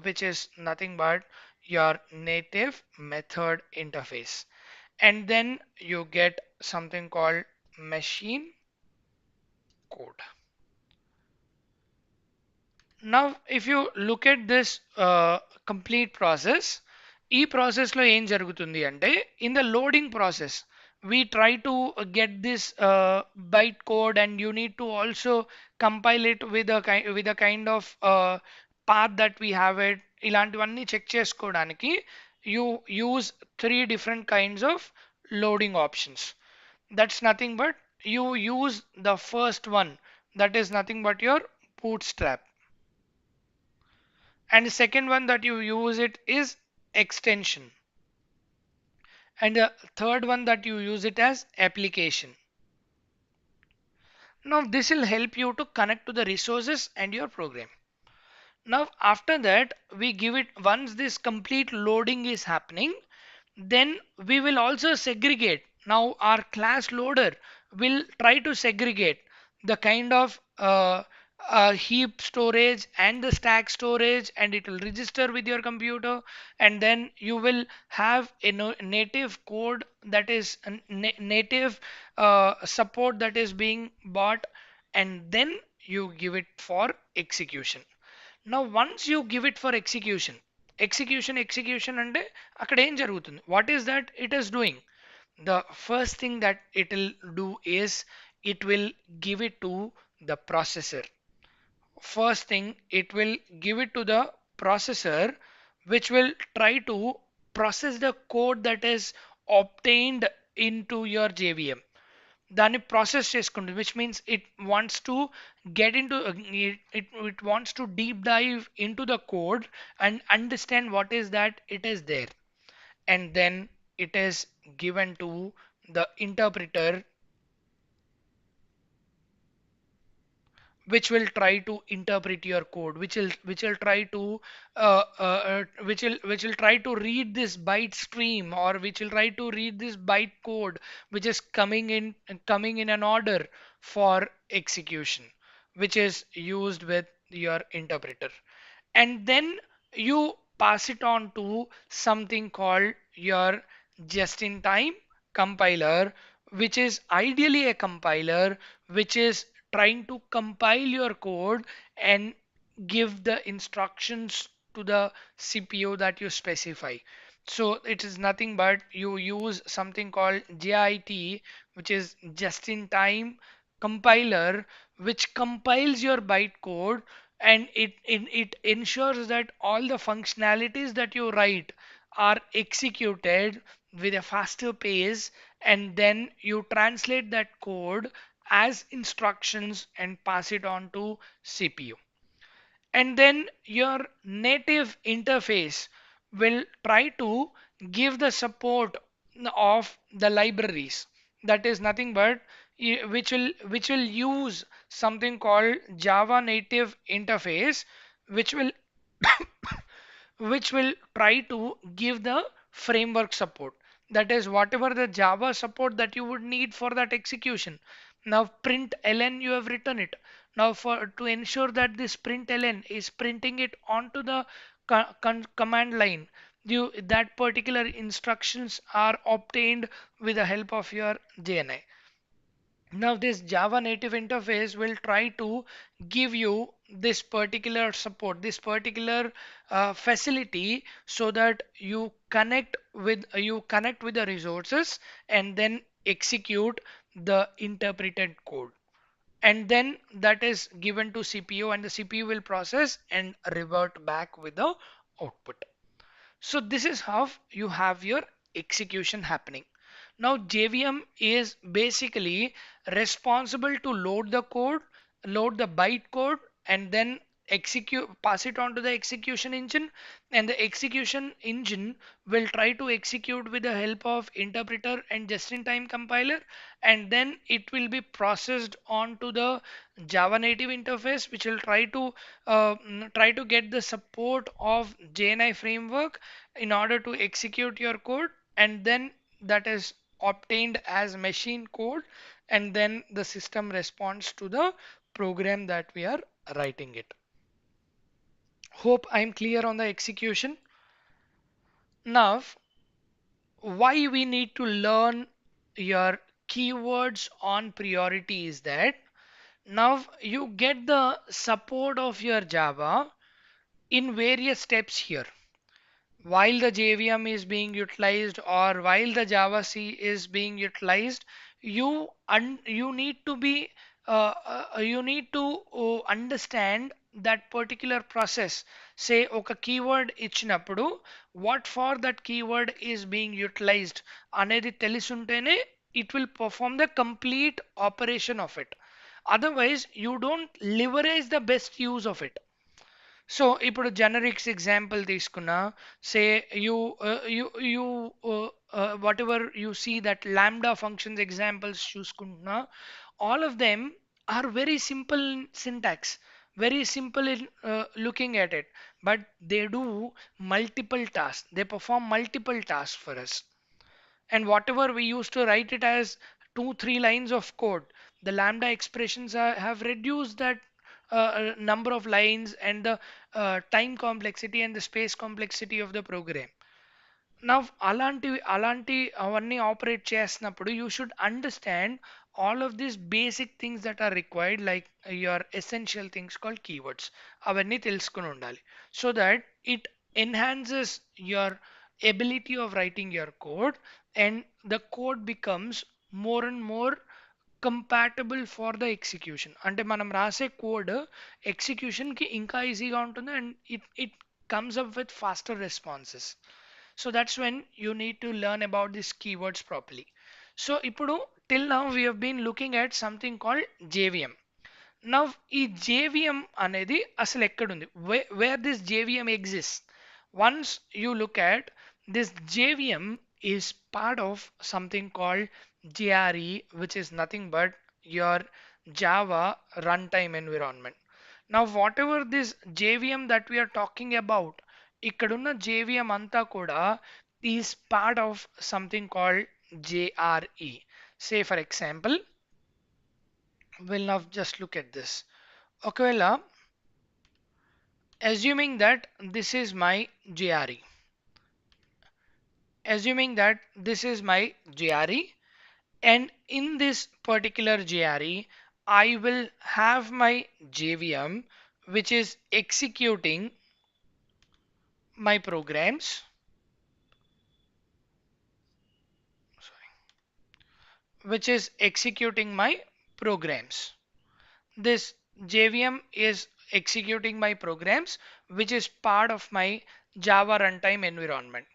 which is nothing but your native method interface. And then you get something called machine code. Now, if you look at this complete process, ఈ process లో ఏం జరుగుతుంది అంటే in the loading process we try to get this byte code and you need to also compile it with a kind of path that we have it. ఇలాంటివన్నీ check చేసుకోవడానికి you use three different kinds of loading options. That's nothing but you use the first one, that is nothing but your bootstrap, and the second one that you use it is extension, and the third one that you use it as application. Now this will help you to connect to the resources and your program. Now after that we give it, once this complete loading is happening, then we will also segregate. Now our class loader will try to segregate the kind of heap storage and the stack storage, and it will register with your computer, and then you will have a native code that is native support that is being bought, and then you give it for execution. Now once you give it for execution అంటే అక్కడ ఏం జరుగుతుంది, what is that it is doing? The first thing that it will do is it will give it to the processor. First thing, it will give it to the processor, which will try to process the code that is obtained into your JVM. దాన్ని process చేసుకుంటుంది, which means it wants to get into it wants to deep dive into the code and understand what is that it is there, and then it is given to the interpreter, which will try to interpret your code, which will try to which will try to read this byte stream, or which will try to read this byte code which is coming in an order for execution, which is used with your interpreter. And then you pass it on to something called your just-in-time compiler, which is ideally a compiler which is trying to compile your code and give the instructions to the CPU that you specify. So it is nothing but you use something called JIT, which is just in time compiler, which compiles your bytecode, and it ensures that all the functionalities that you write are executed with a faster pace, and then you translate that code as instructions and pass it on to CPU. And then your native interface will try to give the support of the libraries, that is nothing but which will use something called Java native interface, which will which will try to give the framework support, that is whatever the Java support that you would need for that execution. Now print ln, you have written it. Now for to ensure that this print ln is printing it onto the command line, that particular instructions are obtained with the help of your JNI. Now this Java native interface will try to give you this particular support, this particular facility, so that you connect with the resources and then execute the interpreted code. And then that is given to CPU, and the CPU will process and revert back with the output. So this is how you have your execution happening. Now JVM is basically responsible to load the code, load the byte code, and then pass it on to the execution engine, and the execution engine will try to execute with the help of interpreter and just-in-time compiler, and then it will be processed onto the Java native interface, which will try to get the support of JNI framework in order to execute your code, and then that is obtained as machine code, and then the system responds to the program that we are writing it. Hope I'm clear on the execution. Now, why we need to learn your keywords on priority is that now you get the support of your Java in various steps here. While the JVM is being utilized or while the Java C is being utilized, you need to be you need to understand that particular process. Say ఒక keyword ఇచ్చినప్పుడు what for that keyword is being utilized అనేది తెలుసుంటేనే it will perform the complete operation of it. Otherwise, you don't leverage the best use of it. So ఇప్పుడు generics example తీసుకున్నా say whatever you see that lambda functions examples చూసుకుంటున్నా all of them are very simple in syntax, very simple in looking at it, but they do multiple tasks, they perform multiple tasks for us. And whatever we used to write it as 2 3 lines of code, the lambda expressions have reduced that number of lines and the time complexity and the space complexity of the program. Now అలాంటి అవన్నీ operate చేసినప్పుడు you should understand all of these basic things that are required, like your essential things called keywords. అవన్నీ తెలుసుకుని ఉండాలి, so that it enhances your ability of writing your code, and the code becomes more and more compatible for the execution. అంటే మనం రాసే code ఎగ్జిక్యూషన్కి ఇంకా ఈజీగా ఉంటుంది, and it comes up with faster responses. So that's when you need to learn about this keywords properly. So ఇప్పుడు till now we have been looking at something called JVM. Now ఈ JVM అనేది అసలు ఎక్కడుంది, where this JVM exist? Once you look at this, JVM is part of something called JRE, which is nothing but your Java runtime environment. Now whatever this JVM that we are talking about, ikkadunna JVM anta kuda is part of something called JRE. Say for example, we'll now just look at this. ఒకవేళ assuming that this is my JRE, assuming that this is my JRE, and in this particular JRE I will have my JVM which is executing my programs, which is executing my programs. This JVM is executing my programs, which is part of my Java runtime environment.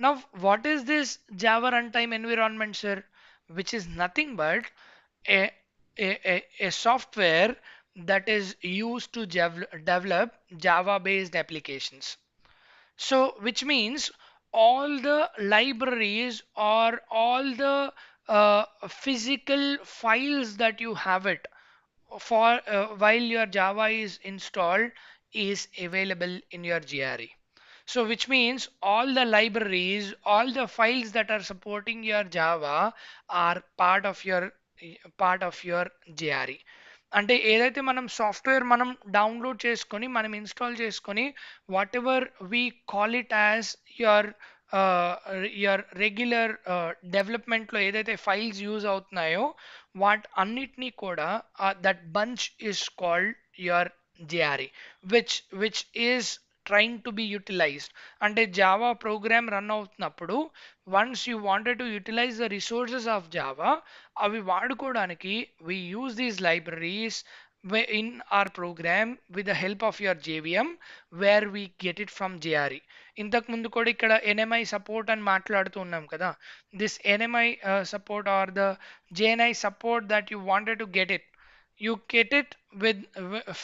Now, what is this Java runtime environment, sir? Which is nothing but a, a software that is used to develop Java based applications. So, which means all the libraries or all the physical files that you have it for while your Java is installed is available in your GRE. So which means all the libraries, all the files that are supporting your Java are part of your GRE. అంటే ఏదైతే మనం software మనం download చేసుకొని మనం install చేసుకొని whatever we call it as your your regular డెవలప్మెంట్లో ఏదైతే files use అవుతున్నాయో వాట్ అన్నిటినీ కూడా that bunch is called your JRE which is trying to be utilized. అంటే జావా ప్రోగ్రామ్ రన్ అవుతున్నప్పుడు once you wanted to utilize the resources of Java అవి వాడుకోవడానికి we use these libraries in our program with the help of your JVM where we get it from JRE. ఇంతకు ముందు కూడా ఇక్కడ NMI support అని మాట్లాడుతూ ఉన్నాం కదా. This NMI support or the JNI support that you wanted to get it, you get it with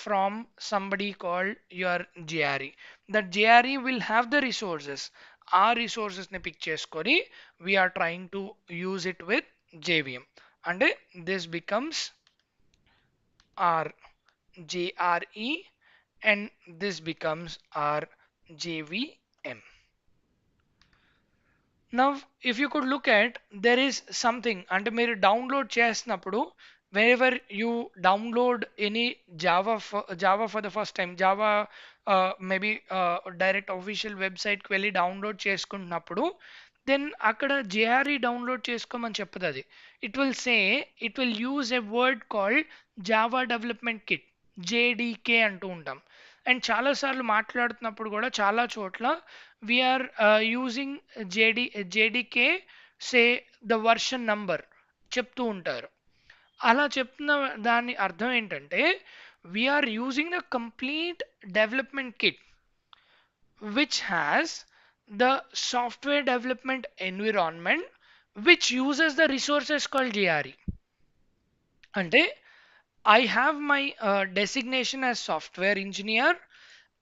from somebody called your JRE. That JRE will have the resources. ఆ resources ని pick చేసుకొని we are trying to use it with JVM. And this becomes our JRE and this becomes our JVM. Now if you could look at, there is something అంటే మీరు download చేసినప్పుడు whenever you download any Java for the first time, Java maybe direct official website కి వెళ్ళి download చేసుకుంటున్నప్పుడు then అక్కడ JRE download చేసుకోమని చెప్పదు అది. It will use a word called Java development kit, JDK అంటూ ఉంటాం. అండ్ చాలాసార్లు మాట్లాడుతున్నప్పుడు కూడా చాలా చోట్ల we are using JDK say the version number చెప్తూ ఉంటారు. అలా చెప్తున్న దాని అర్థం ఏంటంటే we are using the complete development kit which has the software development environment which uses the resources called JRE. Ante I have my designation as software engineer.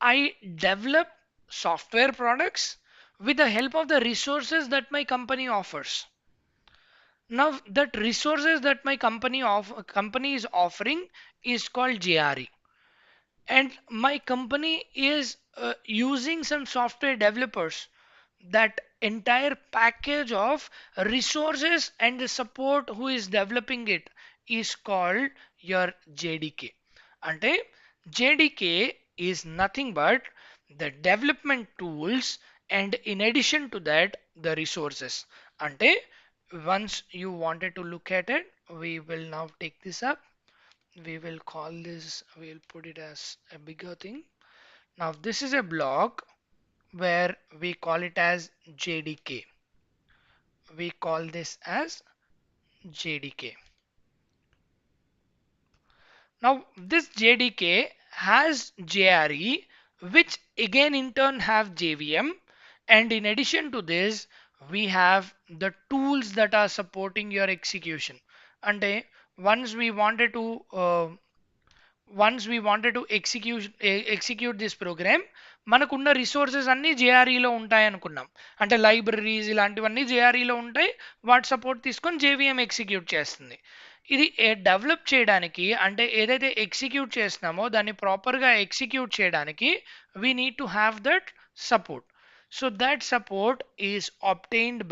I develop software products with the help of the resources that my company offers. Now that resources that my company is offering is called JRE. And my company is using some software developers. That entire package of resources and the support who is developing it is called your JDK. Ante JDK is nothing but the development tools and in addition to that the resources. Ante once you wanted to look at it, we will now take this up. We will call this, we'll put it as a bigger thing. Now this is a block where we call it as JDK. We call this as JDK. Now this JDK has JRE, which again in turn have JVM, and in addition to this we have the tools that are supporting your execution. And once we wanted to execute this program, మనకున్న resources అన్ని జేఆర్ఈలో ఉంటాయి అనుకున్నాం. అంటే libraries ఇలాంటివన్నీ జేఆర్ఈలో ఉంటాయి. వాటి support తీసుకొని JVM execute చేస్తుంది. ఇది డెవలప్ చేయడానికి అంటే ఏదైతే ఎగ్జిక్యూట్ చేస్తున్నామో దాన్ని ప్రాపర్గా ఎగ్జిక్యూట్ చేయడానికి we need to have that support. So that support is obtained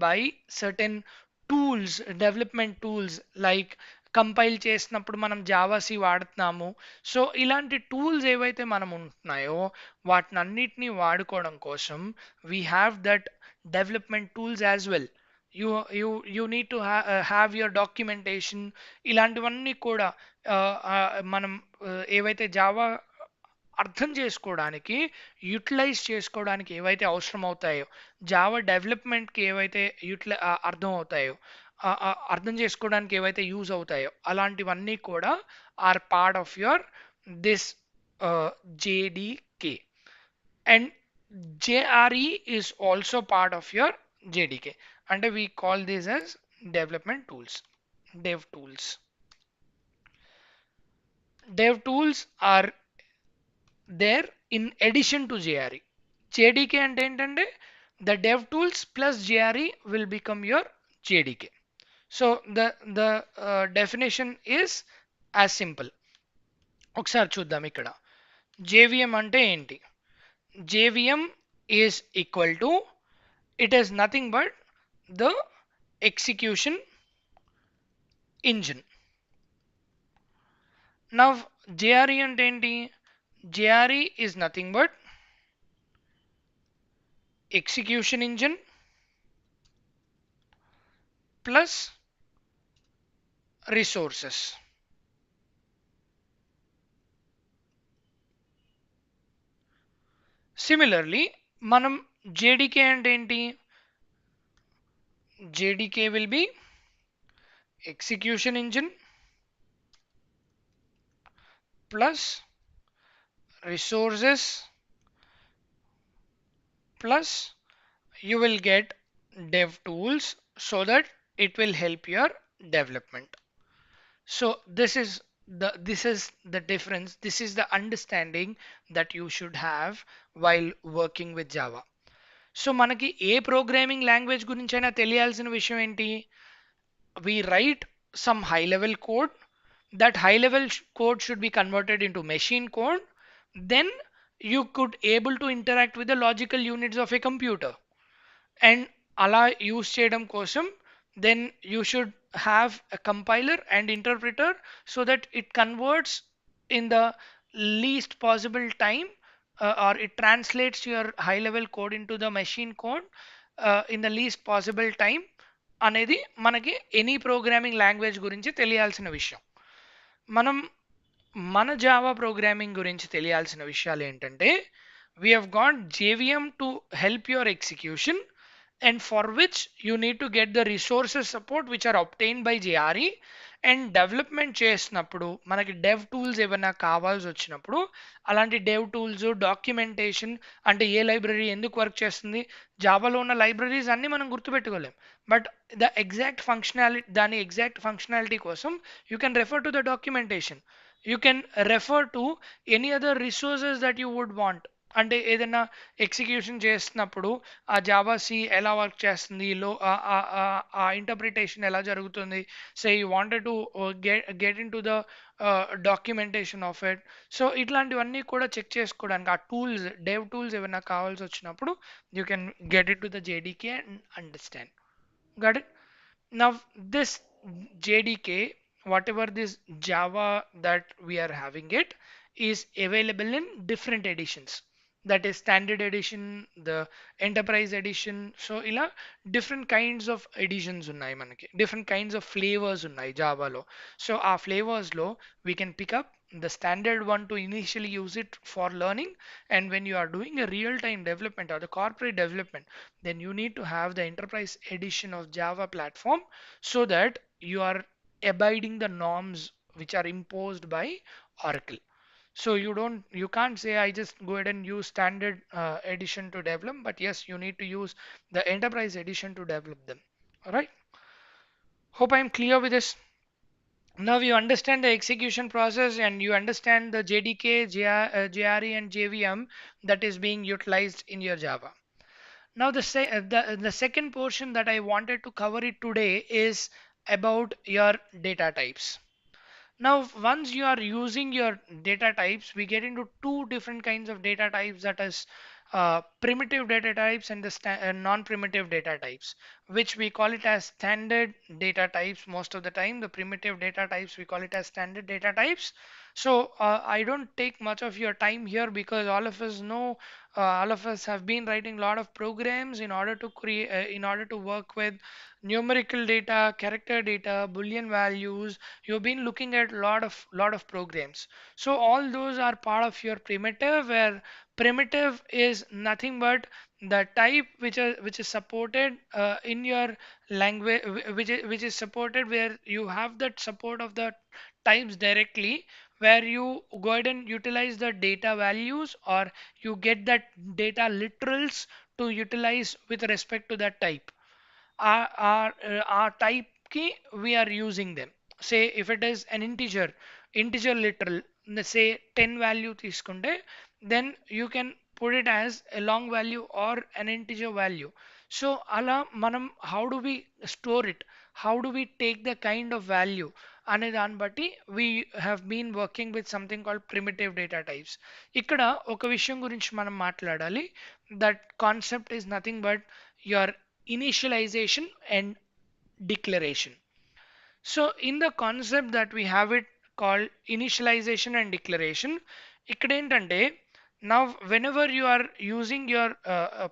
by certain tools, development tools like compile చేసినప్పుడు మనం జావాసి వాడుతున్నాము. సో ఇలాంటి టూల్స్ ఏవైతే మనం ఉంటున్నాయో వాటినన్నిటినీ వాడుకోవడం కోసం we have that development tools as well. You need to have your documentation. ఇలాంటివన్నీ కూడా మనం ఏవైతే జావా అర్థం చేసుకోవడానికి యూటిలైజ్ చేసుకోవడానికి ఏవైతే అవసరం అవుతాయో, జావా డెవలప్మెంట్కి ఏవైతే అర్థం అవుతాయో, అర్థం చేసుకోవడానికి ఏవైతే యూజ్ అవుతాయో అలాంటివన్నీ కూడా are part of your this JDK. And JRE is also part of your JDK. And we call this as development tools, dev tools. Dev tools are there in addition to JRE. JDK అంటే ఏంటంటే the dev tools plus JRE will become your JDK. So the definition is as simple. ఒకసారి చూద్దాం ఇక్కడ. JVM అంటే ఏంటి? JVM is equal to, it is nothing but the execution engine. Now JRE అంటే ఏంటి? JRE is nothing but execution engine plus resources. Similarly, మనం JDK అంటే ఏంటి? JDK will be execution engine plus resources plus you will get dev tools so that it will help your development. So this is the difference. This is the understanding that you should have while working with Java. So మనకి ఏ programming language గురించైనా తెలియాల్సిన విషయం ఏంటి? We write some high level code. That high level code should be converted into machine code. Then you could able to interact with the logical units of a computer. And అలా use చేయడం కోసం then you should have a compiler and interpreter so that it converts in the least possible time, or it translates your high level code into the machine code in the least possible time అనేది మనకి any programming language గురించి తెలియాల్సిన విషయం. మనం మన Java programming గురించి తెలియాల్సిన విషయాలు ఏంటంటే, we have got JVM to help your execution, and for which you need to get the resources support which are obtained by JRE. And development చేసినప్పుడు మనకి డెవ్ టూల్స్ ఏమైనా కావాల్సి వచ్చినప్పుడు అలాంటి డెవ్ టూల్స్ డాక్యుమెంటేషన్, అంటే ఏ లైబ్రరీ ఎందుకు work చేస్తుంది, జావాలో ఉన్న లైబ్రరీస్ అన్ని మనం గుర్తుపెట్టుకోలేం. బట్ ద ఎగ్జాక్ట్ ఫంక్షనాలిటీ, దాని ఎగ్జాక్ట్ ఫంక్షనాలిటీ కోసం you can refer to the documentation. You can refer to any other resources that you would want. అంటే ఏదైనా ఎగ్జిక్యూషన్ చేస్తున్నప్పుడు ఆ జావా సి ఎలా వర్క్ చేస్తుంది, ఆ ఇంటర్ప్రిటేషన్ ఎలా జరుగుతుంది, say you wanted to get in to the documentation of it. So ఇట్లాంటివన్నీ కూడా చెక్ చేసుకోవడానికి ఆ టూల్స్, డెవ్ టూల్స్ ఏమైనా కావాల్సి వచ్చినప్పుడు you can get it to the JDK and understand. Got it? Now this JDK, whatever this Java that we are having it, is available in different editions. That is standard edition, the enterprise edition. So ఇలా different kinds of editions ఉన్నాయి మనకి. Different kinds of flavors ఉన్నాయి Javaలో. So ఆ flavors లో we can pick up the standard one to initially use it for learning, and when you are doing a real-time development or the corporate development, then you need to have the enterprise edition of Java platform so that you are abiding the norms which are imposed by Oracle. So you can't say I just go ahead and use standard edition to develop, but yes, you need to use the enterprise edition to develop them. All right. Hope I am clear with this. Now you understand the execution process and you understand the JDK, JRE and JVM that is being utilized in your Java. Now the second portion that I wanted to cover it today is about your data types. Now, once you are using your data types, we get into two different kinds of data types, that is primitive data types and the non-primitive data types, which we call it as standard data types most of the time. The primitive data types, we call it as standard data types. So I don't take much of your time here because all of us know, all of us have been writing a lot of programs in order to create, in order to work with numerical data, character data, boolean values. You've been looking at lot of programs. So all those are part of your primitive, where primitive is nothing but the type which is supported in your language, which is supported where you have that support of the types directly, where you go ahead and utilize the data values, or you get that data literals to utilize with respect to that type. Our type key we are using them. Say if it is an integer literal, say 10 value తీసుకుంటే, then you can put it as a long value or an integer value. So అలా మనం how do we store it, how do we take the kind of value అనే దాన్ని బట్టి we have been working with something called primitive data types. ఇక్కడ ఒక విషయం గురించి మనం మాట్లాడాలి. That concept is nothing but your initialization and declaration. So in the concept that we have it, called initialization and declaration. ఇక్కడ ఏంటంటే now whenever you are using your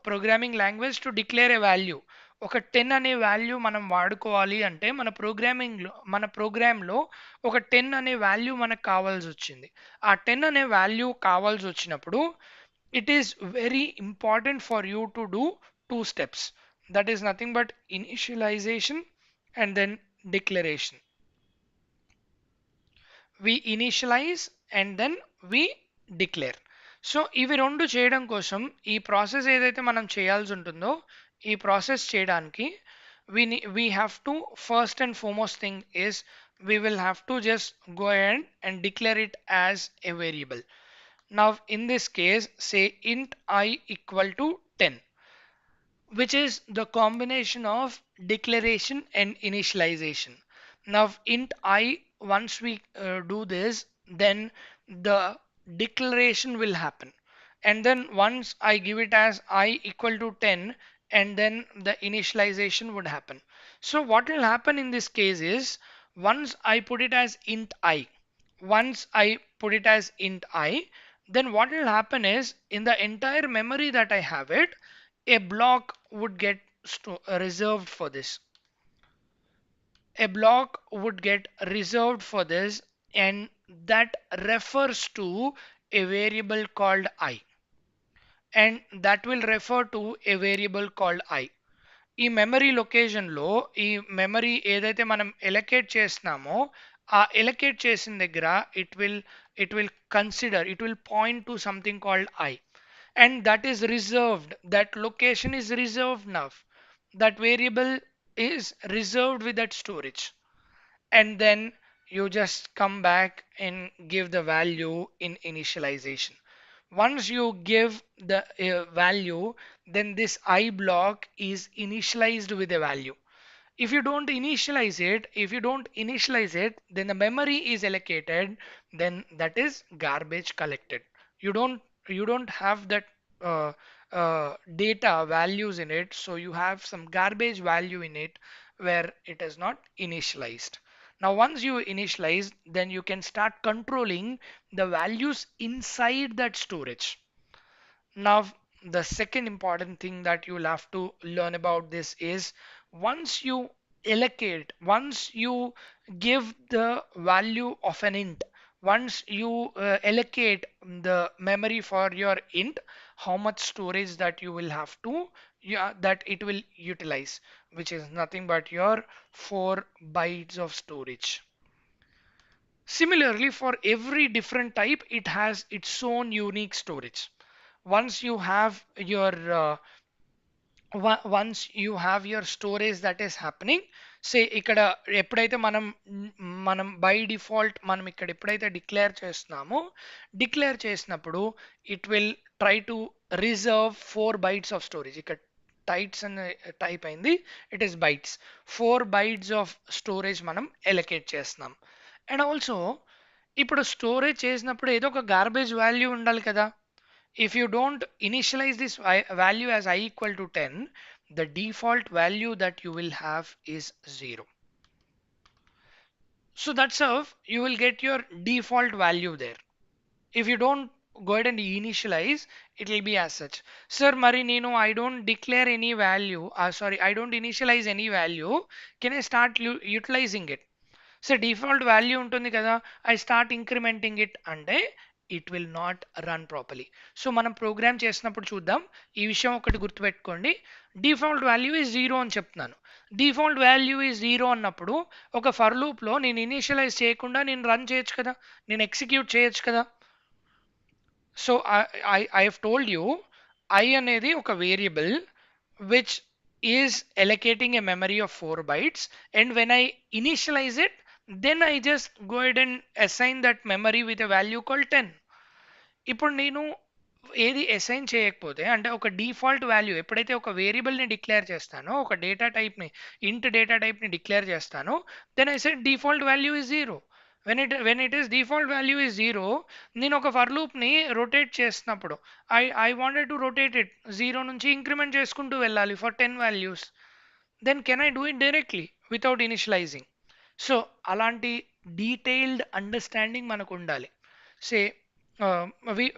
programming language to declare a value, ఒక 10 అనే value మనం వాడుకోవాలి అంటే మన ప్రోగ్రామ్లో ఒక 10 అనే వాల్యూ మనకు కావాల్సి వచ్చింది. ఆ 10 అనే వాల్యూ కావాల్సి వచ్చినప్పుడు it is very important for you to do two steps. That is nothing but initialization and then declaration. We initialize and then we declare. So ఇవి రెండు చేయడం కోసం ఈ ప్రాసెస్ ఏదైతే మనం చేయాల్సి ఉంటుందో ఈ ప్రాసెస్ చేయడానికి we have to first and foremost thing is we will have to just go ahead and declare it as a variable. Now in this case say int I equal to 10, which is the combination of declaration and initialization. Now int I, once we do this, then the declaration will happen. And then once I give it as I equal to 10, and then the initialization would happen. So what will happen in this case is once I put it as int I, once I put it as int I, then what will happen is in the entire memory that I have it, a block would get reserved for this. A block would get reserved for this, and that refers to a variable called I, and that will refer to a variable called I. ఈ memory లొకేషన్లో ఈ memory ఏదైతే మనం allocate చేస్తున్నామో ఆ allocate చేసిన దగ్గర it will consider, it will point to something called I, and that is reserved, that location is reserved now, that variable is reserved with that storage. And then you just come back and give the value in initialization. Once you give the value, then this I block is initialized with a value. If you don't initialize it, then the memory is allocated, then that is garbage collected. You don't have that uh, data values in it, so you have some garbage value in it where it is not initialized. Now once you initialize, then you can start controlling the values inside that storage. Now, the second important thing that you'll have to learn about this is once you give the value of an int, once you allocate the memory for your int, how much storage that you will have to, yeah, that it will utilize, which is nothing but your 4 bytes of storage. Similarly, for every different type, it has its own unique storage. Once you have your once you have your storage that is happening, say ఇక్కడ ఎప్పుడైతే మనం by default మనం ఇక్కడ ఎప్పుడైతే declare చేసినప్పుడు it will try to reserve 4 bytes of storage. ఇక్కడ tights అని type అయింది, it is bytes. 4 bytes of storage మనం ఎలకేట్ చేస్తున్నాం. అండ్ ఆల్సో ఇప్పుడు స్టోరేజ్ చేసినప్పుడు ఏదో ఒక గార్బేజ్ వాల్యూ ఉండాలి కదా. If you don't initialize this value as I equal to 10, the default value that you will have is 0. So that's how you will get your default value there. If you don't go ahead and initialize, it will be as such. Sir, Mari Nino, I don't declare any value. Sorry, I don't initialize any value. Can I start utilizing it? So default value ఉంటుంది కదా, I start incrementing it అంటే it will not run properly. So మనం programme చేసినప్పుడు చూద్దాం. ఈ విషయం ఒకటి గుర్తుపెట్టుకోండి, డిఫాల్ట్ వాల్యూ ఈజ్ 0 అని చెప్తున్నాను. డిఫాల్ట్ వాల్యూ ఈజ్ 0 అన్నప్పుడు ఒక ఫర్ లూప్లో నేను ఇనిషియలైజ్ చేయకుండా నేను రన్ చేయొచ్చు కదా, నేను ఎగ్జిక్యూట్ చేయొచ్చు కదా. So I have told you I అనేది ఒక variable which is allocating a memory of 4 bytes, and when I initialize it, then I just go ahead and assign that memory with a value called 10. ఇప్పుడు నేను ఏది assign చేయకపోతే అంటే ఒక default value ఎప్పుడైతే ఒక వేరియబుల్ని డిక్లేర్ చేస్తానో, ఒక ఇంట్ డేటా టైప్ని డిక్లేర్ చేస్తానో, then I said default value is 0. when it is default value is 0, నేను ఒక ఫర్ లూప్ని రొటేట్ చేసినప్పుడు I wanted to rotate it 0 నుంచి ఇంక్రిమెంట్ చేసుకుంటూ వెళ్ళాలి for 10 values, then can I do it directly without initializing? So అలాంటి detailed understanding మనకు ఉండాలి. సే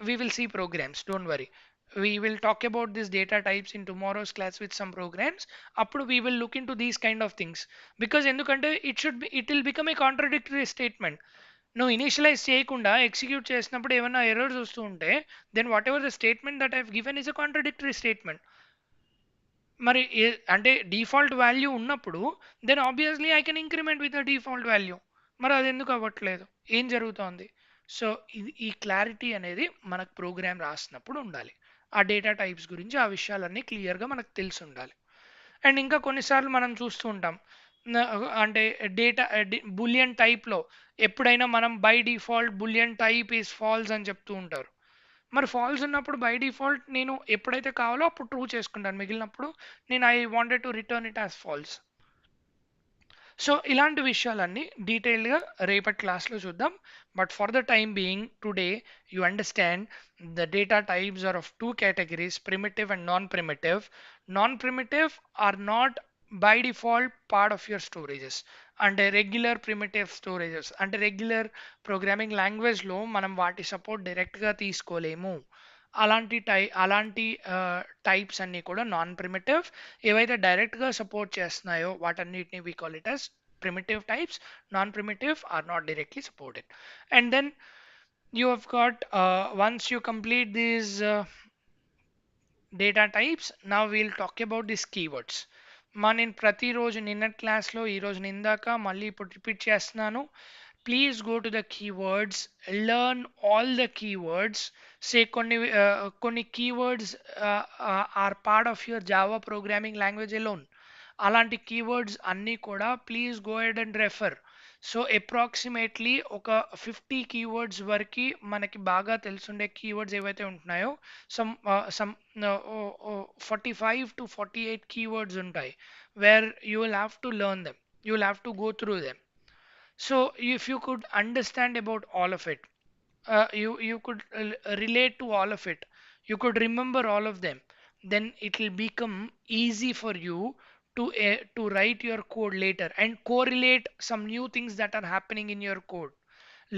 we will see programs, don't worry. We will talk about this data types in tomorrow's class with some programs. అప్పుడు we will look into these kind of things. Because ఎందుకంటే it will become a contradictory statement. నువ్వు initialize చేయకుండా execute చేసినప్పుడు ఏమైనా errors వస్తూ ఉంటే then whatever the statement that I've given is a contradictory statement. మరి అంటే డిఫాల్ట్ వాల్యూ ఉన్నప్పుడు then obviously I can increment with the default value. మరి అది ఎందుకు అవ్వట్లేదు, ఏం జరుగుతోంది? సో ఇది ఈ క్లారిటీ అనేది మనకు ప్రోగ్రామ్ రాసినప్పుడు ఉండాలి. ఆ డేటా టైప్స్ గురించి ఆ విషయాలన్నీ క్లియర్గా మనకు తెలిసి ఉండాలి. అండ్ ఇంకా కొన్నిసార్లు మనం చూస్తూ ఉంటాం అంటే డేటా బులియన్ టైప్లో ఎప్పుడైనా మనం by default boolean type is false అని చెప్తూ ఉంటారు. మరి ఫాల్స్ ఉన్నప్పుడు బై డిఫాల్ట్ నేను ఎప్పుడైతే కావాలో అప్పుడు ట్రూ చేసుకుంటాను, మిగిలినప్పుడు నేను I wanted to return it as false. So ఇలాంటి విషయాలన్నీ డీటెయిల్డ్గా రేపటి క్లాస్లో చూద్దాం. But for the time being today you understand the data types are of two categories, primitive and non primitive. Non primitive are not by default part of your storages. అంటే regular primitive storages అంటే regular programming లాంగ్వేజ్లో మనం వాటి support డైరెక్ట్గా తీసుకోలేము. అలాంటి types అన్నీ కూడా నాన్ ప్రిమిటివ్. ఏవైతే డైరెక్ట్గా సపోర్ట్ చేస్తున్నాయో వాటన్నిటిని we call it as primitive types. Non-primitive are not directly supported. And then you have got once you complete these data types, now we'll talk about this keywords. నేను ప్రతిరోజు నిన్నటి క్లాస్లో ఈరోజు నిందాక మళ్ళీ ఇప్పుడు రిపీట్ చేస్తున్నాను. Please go to the keywords, learn all the keywords. కొన్ని keywords are part of your Java programming language alone. అలాంటి కీవర్డ్స్ అన్నీ కూడా please go ahead and refer. So approximately ఒక 50 కీవర్డ్స్ వరకు మనకి బాగా తెలుసుండే కీవర్డ్స్ ఏవైతే ఉంటున్నాయో సమ్ 45 to 48 keywords ఉంటాయి where you will have to learn them, you will have to go through them. So if you could understand about all of it, you could relate to all of it, you could remember all of them, then it will become easy for you to write your code later and correlate some new things that are happening in your code.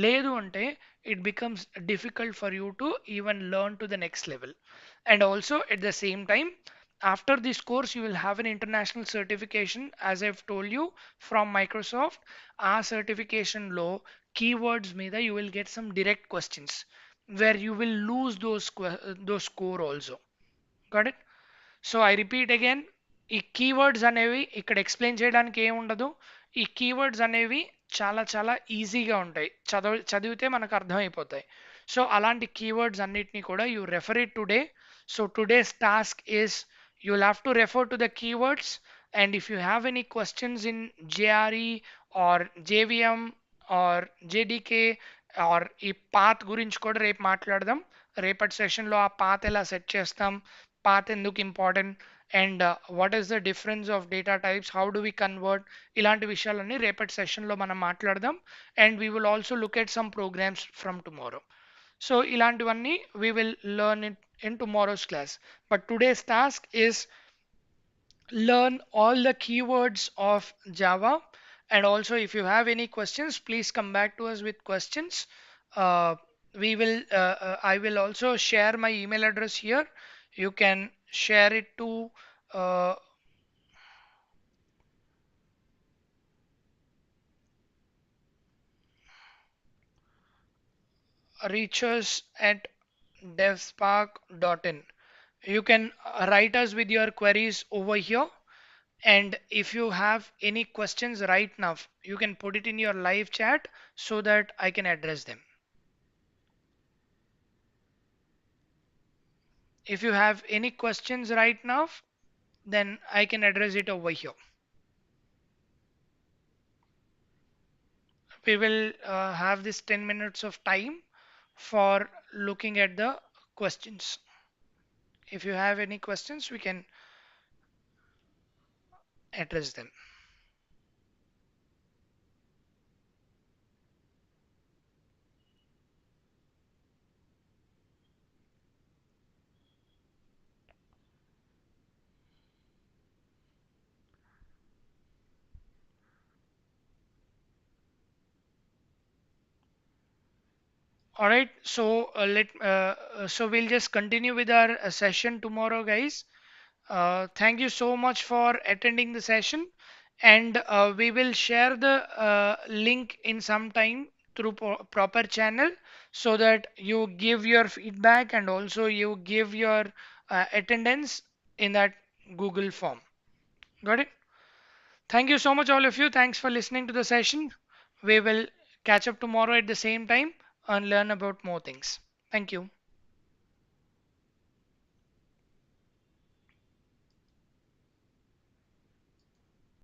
లేదు అంటే it becomes difficult for you to even learn to the next level. And also at the same time, after this course you will have an international certification, as I've told you, from Microsoft. ఆ certification లో keywords మీద you will get some direct questions where you will lose those score also. Got it? So I repeat again, ఈ keywords అనేవి ఇక్కడ explain చేయడానికి ఏమి ఉండదు. ఈ కీవర్డ్స్ అనేవి చాలా చాలా ఈజీగా ఉంటాయి, చదివితే మనకు అర్థమైపోతాయి. సో అలాంటి కీవర్డ్స్ అన్నిటినీ కూడా you refer it today. So today's task is you will have to refer to the keywords. And if you have any questions in JRE or JVM or JDK or ఈ path గురించి కూడా రేపు మాట్లాడదాం. రేపటి సెషన్లో ఆ పాత్ ఎలా set చేస్తాం, path ఎందుకు important, and what is the difference of data types, how do we convert, ఇలాంటి విషయాలన్నీ రేపటి సెషన్లో మనం మాట్లాడదాం. And we will also look at some programs from tomorrow. So ఇలాంటివన్నీ we will learn it in tomorrow's class. But today's task is learn all the keywords of Java. And also, if you have any questions, please come back to us with questions. Uh, I will also share my email address here. You can share it to uh, reach us at devspark.in. You can write us with your queries over here. And if you have any questions right now, you can put it in your live chat so that I can address them. If you have any questions right now, then I can address it over here. We will have this 10 minutes of time for looking at the questions. If you have any questions, we can address them. All right, so so we'll just continue with our session tomorrow, guys. Thank you so much for attending the session, and we will share the link in some time through proper channel so that you give your feedback and also you give your attendance in that Google form. Got it? Thank you so much, all of you. Thanks for listening to the session. We will catch up tomorrow at the same time and learn about more things. Thank you.